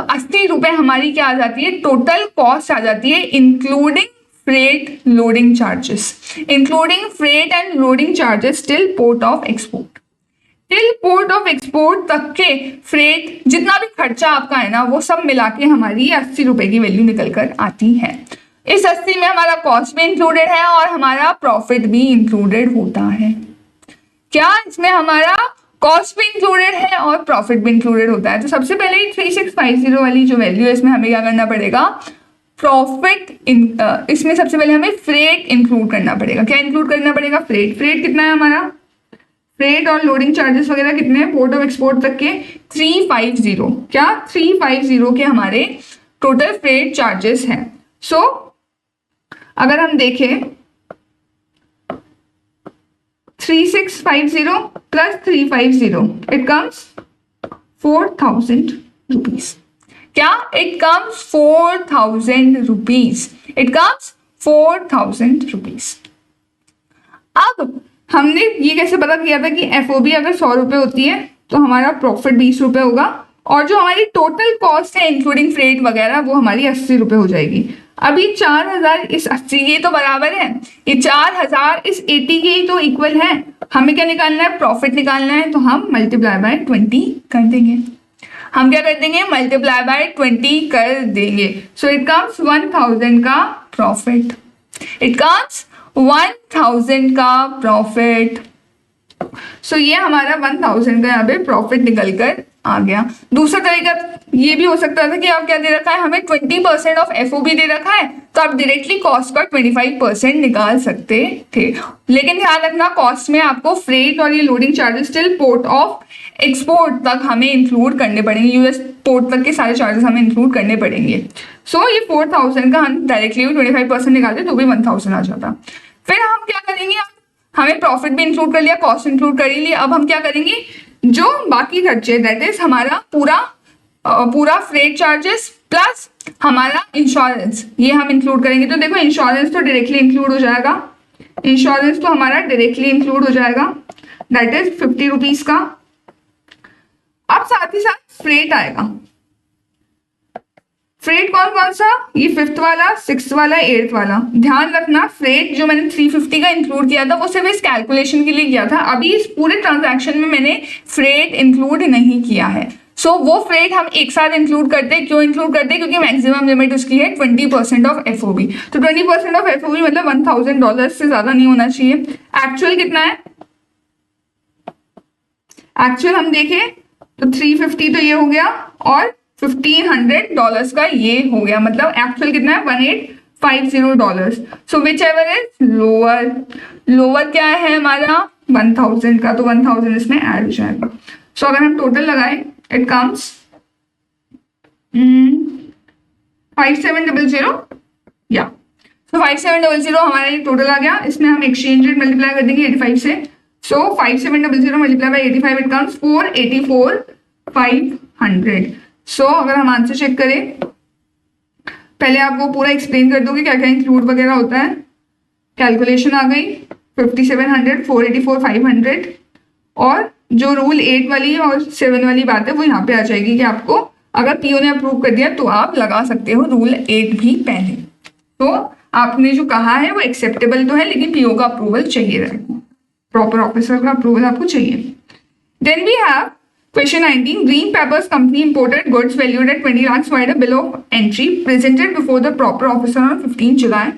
80 रुपए हमारी क्या आ जाती है, टोटल कॉस्ट आ जाती है, including freight loading charges, including freight and loading charges till port of export. Till port of export तक के फ्रेट जितना भी खर्चा आपका है ना, वो सब मिला के हमारी 80 रुपए की वैल्यू निकल कर आती है। इस 80 में हमारा कॉस्ट भी इंक्लूडेड है और हमारा प्रॉफिट भी इंक्लूडेड होता है। क्या इसमें हमारा कॉस्ट भी इंक्लूडेड है और प्रॉफिट भी इंक्लूडेड होता है। तो सबसे पहले 3650 वाली जो वैल्यू है, इसमें हमें क्या करना पड़ेगा, इसमें सबसे पहले हमें फ्रेट इंक्लूड करना पड़ेगा। क्या इंक्लूड करना पड़ेगा, फ्रेट कितना है हमारा, फ्रेट और लोडिंग चार्जेस वगैरह कितने हैं पोर्ट ऑफ एक्सपोर्ट तक के, 350, क्या 350 के हमारे टोटल फ्रेट चार्जेस हैं। सो अगर हम देखें 3650 प्लस 350 इट कम्स 4000 रुपीज। क्या it comes 4000 rupees, it comes 4000 rupees. अब हमने ये कैसे पता किया था कि एफओबी अगर 100 रुपए होती है तो हमारा प्रॉफिट 20 रुपए होगा, और जो हमारी टोटल कॉस्ट है इंक्लूडिंग फ्रेट वगैरह वो हमारी 80 रुपए हो जाएगी। अभी 4000 इस 80 के तो बराबर है, ये 4000 इस 80 के ही तो इक्वल है। हमें क्या निकालना है, प्रॉफिट निकालना है, तो हम मल्टीप्लाई बाय 20 कर देंगे। हम क्या कर देंगे, मल्टीप्लाई बाय 20 कर देंगे। सो इट कम्स 1000 का प्रॉफिट, इट कम्स 1000 का प्रॉफिट। सो ये हमारा 1000 का यहाँ पे प्रॉफिट निकल कर आ गया। दूसरा तरीका ये भी हो सकता था कि आप क्या दे रखा है, हमें 20% ऑफ एफओबी दे रखा है, तो आप डायरेक्टली कॉस्ट का 25% निकाल सकते थे। लेकिन ध्यान रखना, कॉस्ट में आपको फ्रेट और ये loading charges till port of export तक हमें इंक्लूड करने पड़ेंगे, यूएस पोर्ट तक के सारे चार्जेस हमें इंक्लूड करने पड़ेंगे। सो ये 4000 का हम डायरेक्टली 25% निकालते तो भी 1000 आ जाता। फिर हम क्या करेंगे, हमें प्रॉफिट भी इंक्लूड कर लिया, कॉस्ट इंक्लूड कर लिया, अब हम क्या करेंगे, जो बाकी खर्चे दैट इज हमारा पूरा फ्रेट चार्जेस प्लस हमारा इंश्योरेंस, ये हम इंक्लूड करेंगे। तो देखो इंश्योरेंस तो डायरेक्टली इंक्लूड हो जाएगा, इंश्योरेंस तो हमारा डायरेक्टली इंक्लूड हो जाएगा, दैट इज 50 रुपीज का। अब साथ ही साथ फ्रेट आएगा। फ्रेट कौन कौन सा, ये 5th वाला, 6th वाला, 8th वाला। ध्यान रखना फ्रेट जो मैंने 350 का इंक्लूड किया था वो सिर्फ इस कैलकुलेशन के लिए किया था, अभी इस पूरे ट्रांजैक्शन में मैंने फ्रेट इंक्लूड नहीं किया है। सो वो फ्रेट हम एक साथ इंक्लूड करते हैं। क्यों इंक्लूड करते हैं, क्योंकि मैक्सिमम लिमिट उसकी है 20% ऑफ FOB। तो 20% ऑफ FOB मतलब $1000 से ज्यादा नहीं होना चाहिए। एक्चुअल कितना है, एक्चुअल हम देखें तो 350 तो ये हो गया और $1500 का ये हो गया, मतलब एक्चुअल कितना है $1850। So whichever is lower, lower क्या है हमारा 1000 का, तो 1000 इसमें ऐड हो जाएगा। सो अगर हम टोटल लगाएं इट कम्स 5700 या, तो 5700 हमारा ये टोटल आ गया। इसमें हम एक्सचेंज रेट मल्टीप्लाई कर देंगे 85 से। सो 5700 मल्टीप्लाई बाय 85 इट कम्स 484,500। सो अगर हम आंसर चेक करें, पहले आपको पूरा एक्सप्लेन कर दूंगी क्या क्या इंक्लूड वगैरह होता है। कैलकुलेशन आ गई 5700, 484,500, और जो रूल 8 वाली और 7 वाली बात है वो यहाँ पे आ जाएगी कि आपको अगर पीओ ने अप्रूव कर दिया तो आप लगा सकते हो रूल 8 भी पहले। तो आपने जो कहा है वो एक्सेप्टेबल तो है, लेकिन पीओ का अप्रूवल चाहिए रहेगा, प्रॉपर ऑफिसर का अप्रूवल आपको चाहिए। Then we have Question 19. Green Peppers Company imported goods valued at 20 lakhs via a bill of entry presented before the proper officer on 15 July.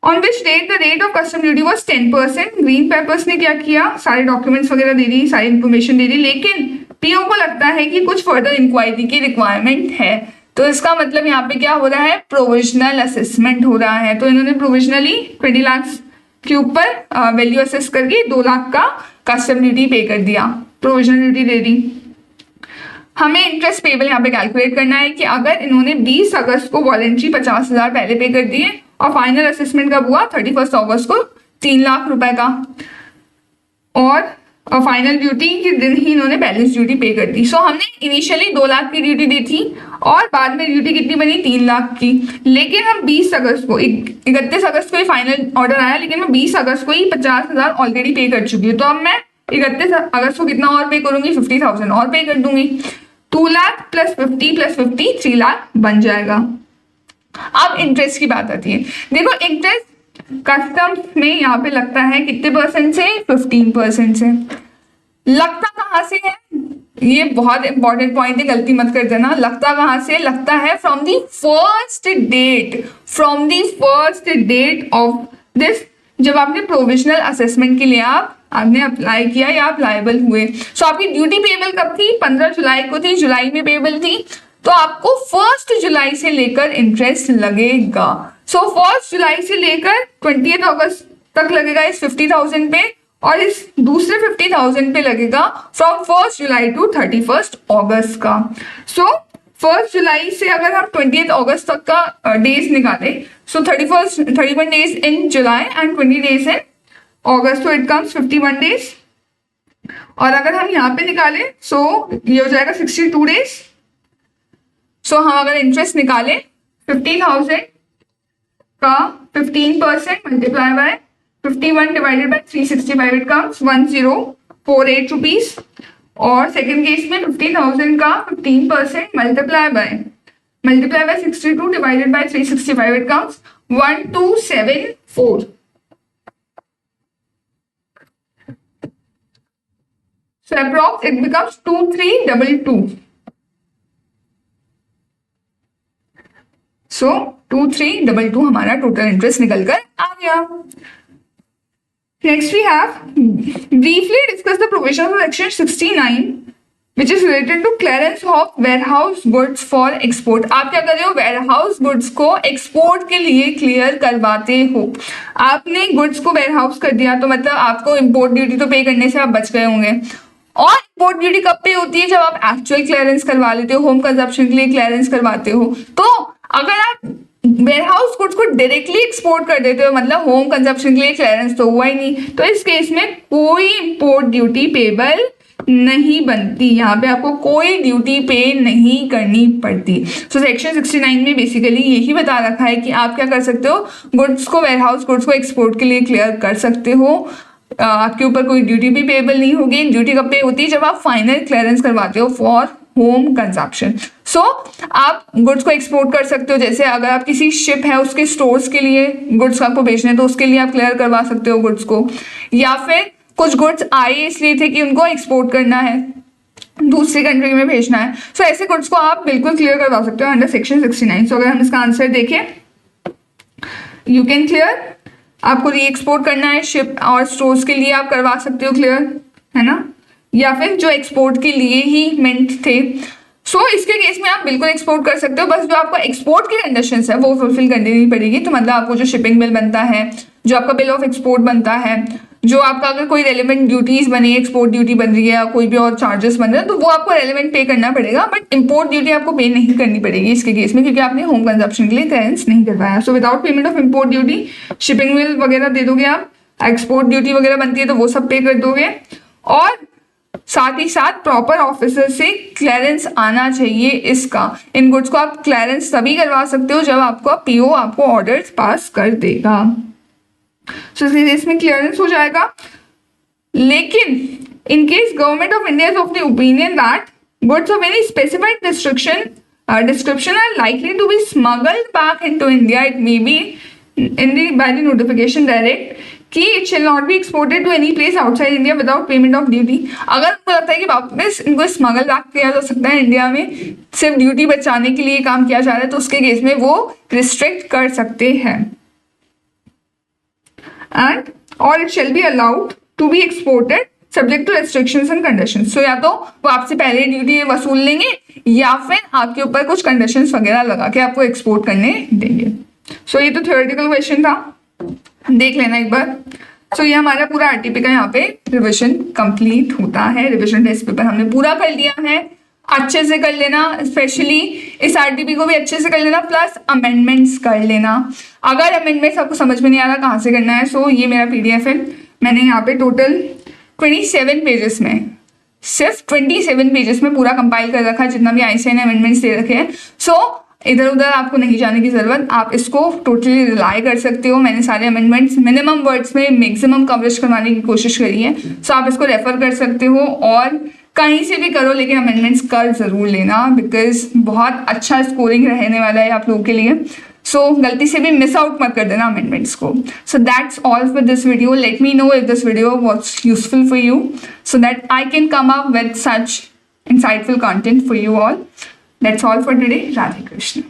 On which date the rate of custom duty was 10%. Green Peppers ने क्या किया, सारे documents वगैरह दे दी, सारी information दे दी, लेकिन PO को लगता है कि कुछ फर्दर इंक्वायरी की रिक्वायरमेंट है। तो इसका मतलब यहाँ पे क्या हो रहा है, प्रोविजनल असेसमेंट हो रहा है। तो इन्होंने प्रोविजनली 20 लाख के ऊपर वैल्यू असेस करके 2 लाख का कस्टम ड्यूटी पे कर दिया, प्रोविजनल ड्यूटी दे दी। हमें इंटरेस्ट पेबल यहाँ पे कैलकुलेट करना है कि अगर इन्होंने 20 अगस्त को वॉलेंट्री 50,000 पहले पे कर दिए और फाइनल असेसमेंट कब हुआ 31 अगस्त को 3 लाख रुपए का, और फाइनल ड्यूटी के दिन ही इन्होंने बैलेंस ड्यूटी पे कर दी। सो हमने इनिशियली 2 लाख की ड्यूटी दी थी और बाद में ड्यूटी कितनी बनी 3 लाख की, लेकिन हम 20 अगस्त को 31 अगस्त को ही फाइनल ऑर्डर आया, लेकिन मैं 20 अगस्त को ही 50,000 ऑलरेडी पे कर चुकी हूँ। तो अब मैं 31 अगस्त को कितना और पे करूंगी, 50,000 और पे कर दूंगी। 2 लाख प्लस 50 प्लस 50 3 लाख बन जाएगा। अब इंटरेस्ट की बात आती है। देखो इंटरेस्ट कस्टम्स में यहाँ पे लगता है कितने परसेंट से, 15% से। लगता कहाँ से है, ये बहुत इंपॉर्टेंट पॉइंट है, गलती मत कर देना। लगता कहाँ से, लगता है from the first date of this, जब आपने प्रोविजनल असेसमेंट के लिए आपने अप्लाई किया या आप लायबल हुए। सो आपकी ड्यूटी पेबल कब थी, 15 जुलाई को थी, जुलाई में पेबल थी, तो आपको 1 जुलाई से लेकर इंटरेस्ट लगेगा। सो 1 जुलाई से लेकर 20 अगस्त तक लगेगा इस 50,000 पे, और इस दूसरे 50,000 पे लगेगा फ्रॉम 1 जुलाई टू 31 अगस्त का। सो 1 जुलाई से अगर हम 20 अगस्त तक का डेज निकाले, so 31 days in July and 20 days in August, तो इट कम्स 51 डेज। और अगर हम यहाँ पे निकाले सो ये हो जाएगा 62 डेज। सो हम अगर इंटरेस्ट निकाले 50,000 का 15% multiply by 51 divided by 365 it comes 1048 rupees. और सेकेंड केस में 50,000 का 15% multiply by 62 divided by 365 it comes 1274। So approx it becomes 2322. So 2322 हमारा टोटल इंटरेस्ट निकल कर आ गया। Next we have briefly discuss the provisions of section 69 which is related to clearance of warehouse goods for export. आप क्या कर रहे हो, warehouse goods को export के लिए क्लियर करवाते हो। आपने goods को warehouse कर दिया तो मतलब आपको import duty तो पे करने से आप बच गए होंगे। और इम्पोर्ट ड्यूटी कब पे होती है, जब आप एक्चुअल क्लियरेंस करवा लेते हो, होम कंजप्शन के लिए क्लियरेंस करवाते हो। तो अगर आप वेयरहाउस गुड्स को डायरेक्टली एक्सपोर्ट कर देते हो, मतलब होम कंजप्शन के लिए क्लियरेंस तो हुआ ही नहीं, तो इस केस में कोई इम्पोर्ट ड्यूटी पेबल नहीं बनती, यहाँ पे आपको कोई ड्यूटी पे नहीं करनी पड़ती। सो सेक्शन 69 में बेसिकली यही बता रखा है कि आप क्या कर सकते हो, गुड्स को, वेयरहाउस गुड्स को एक्सपोर्ट के लिए क्लियर कर सकते हो। आपके ऊपर कोई ड्यूटी भी पेबल नहीं होगी। ड्यूटी कब पे होती है, जब आप फाइनल क्लियरेंस करवाते हो फॉर होम कंजप्शन। सो आप गुड्स को एक्सपोर्ट कर सकते हो, जैसे अगर आप किसी शिप है उसके स्टोर्स के लिए गुड्स आपको बेचने, तो उसके लिए आप क्लियर करवा सकते हो गुड्स को। या फिर कुछ गुड्स आए इसलिए थे कि उनको एक्सपोर्ट करना है, दूसरी कंट्री में भेजना है, सो ऐसे गुड्स को आप बिल्कुल क्लियर करवा सकते हो अंडर सेक्शन 69। सो अगर हम इसका आंसर देखें, यू कैन क्लियर, आपको री एक्सपोर्ट करना है शिप और स्टोर्स के लिए आप करवा सकते हो क्लियर, है ना, या फिर जो एक्सपोर्ट के लिए ही मेंट थे। सो इसके केस में आप बिल्कुल एक्सपोर्ट कर सकते हो, बस जो आपको एक्सपोर्ट की कंडीशंस है वो फुलफिल करनी पड़ेगी। तो मतलब आपको जो शिपिंग बिल बनता है, जो आपका बिल ऑफ एक्सपोर्ट बनता है, जो आपका अगर कोई रेलिवेंट ड्यूटीज बनी है, एक्सपोर्ट ड्यूटी बन रही है या कोई भी और चार्जेस बन रहे हैं, तो वो आपको रेलिवेंट पे करना पड़ेगा, बट इंपोर्ट ड्यूटी आपको पे नहीं करनी पड़ेगी इसके केस में, क्योंकि आपने होम कंजप्शन के लिए क्लियरेंस नहीं करवाया। So without payment of import duty shipping bill वगैरह दे दोगे आप, एक्सपोर्ट ड्यूटी वगैरह बनती है तो वो सब पे कर दोगे, और साथ ही साथ प्रॉपर ऑफिसर से क्लियरेंस आना चाहिए इसका। इन गुड्स को आप क्लियरेंस तभी करवा सकते हो जब आपको पीओ आपको ऑर्डर्स पास कर देगा। सो इसमें क्लियरेंस हो जाएगा। लेकिन in case government of India is of the opinion that goods of any specified description are likely to be smuggled back into India, it may be in the by the notification direct कि it shall not be exported to any place outside India without payment of duty। अगर उनको लगता है कि वापस इनको smuggle back किया जा सकता है इंडिया में, सिर्फ ड्यूटी बचाने के लिए काम किया जा रहा है, तो उसके केस में वो रिस्ट्रिक्ट कर सकते हैं। एंड और it shall be allowed to be exported subject to restrictions and conditions. So या तो वो आपसे पहले ड्यूटी वसूल लेंगे या फिर आपके ऊपर कुछ कंडीशंस वगैरह लगा के आपको एक्सपोर्ट करने देंगे। सो ये तो थ्योरेटिकल क्वेश्चन था, देख लेना एक बार। सो ये हमारा पूरा आरटीपी का यहाँ पे रिविजन कंप्लीट होता है। रिविजन टेस्ट पेपर हमने पूरा कर लिया है, अच्छे से कर लेना, स्पेशली इस आरटीपी को भी अच्छे से कर लेना, प्लस अमेंडमेंट्स कर लेना। अगर अमेंडमेंट्स आपको समझ में नहीं आ रहा कहाँ से करना है, सो ये मेरा पीडीएफ है, मैंने यहाँ पे टोटल 27 पेजेस में, सिर्फ 27 पेजेस में पूरा कंपाइल कर रखा है, जितना भी आईसीआई ने अमेंडमेंट्स दे रखे हैं। सो इधर उधर आपको नहीं जाने की जरूरत, आप इसको टोटली रिलाई कर सकते हो। मैंने सारे अमेंडमेंट्स मिनिमम वर्ड्स में मैक्सिमम कवरेज करवाने की कोशिश करी है, सो आप इसको रेफर कर सकते हो और कहीं से भी करो, लेकिन अमेंडमेंट्स कर जरूर लेना, बिकॉज बहुत अच्छा स्कोरिंग रहने वाला है आप लोगों के लिए। सो गलती से भी मिस आउट मत कर देना अमेंडमेंट्स को। So that's all for this video. Let me know if this video was useful for you, so that I can come up with such insightful content for you all. That's all for today. Radhe Krishna.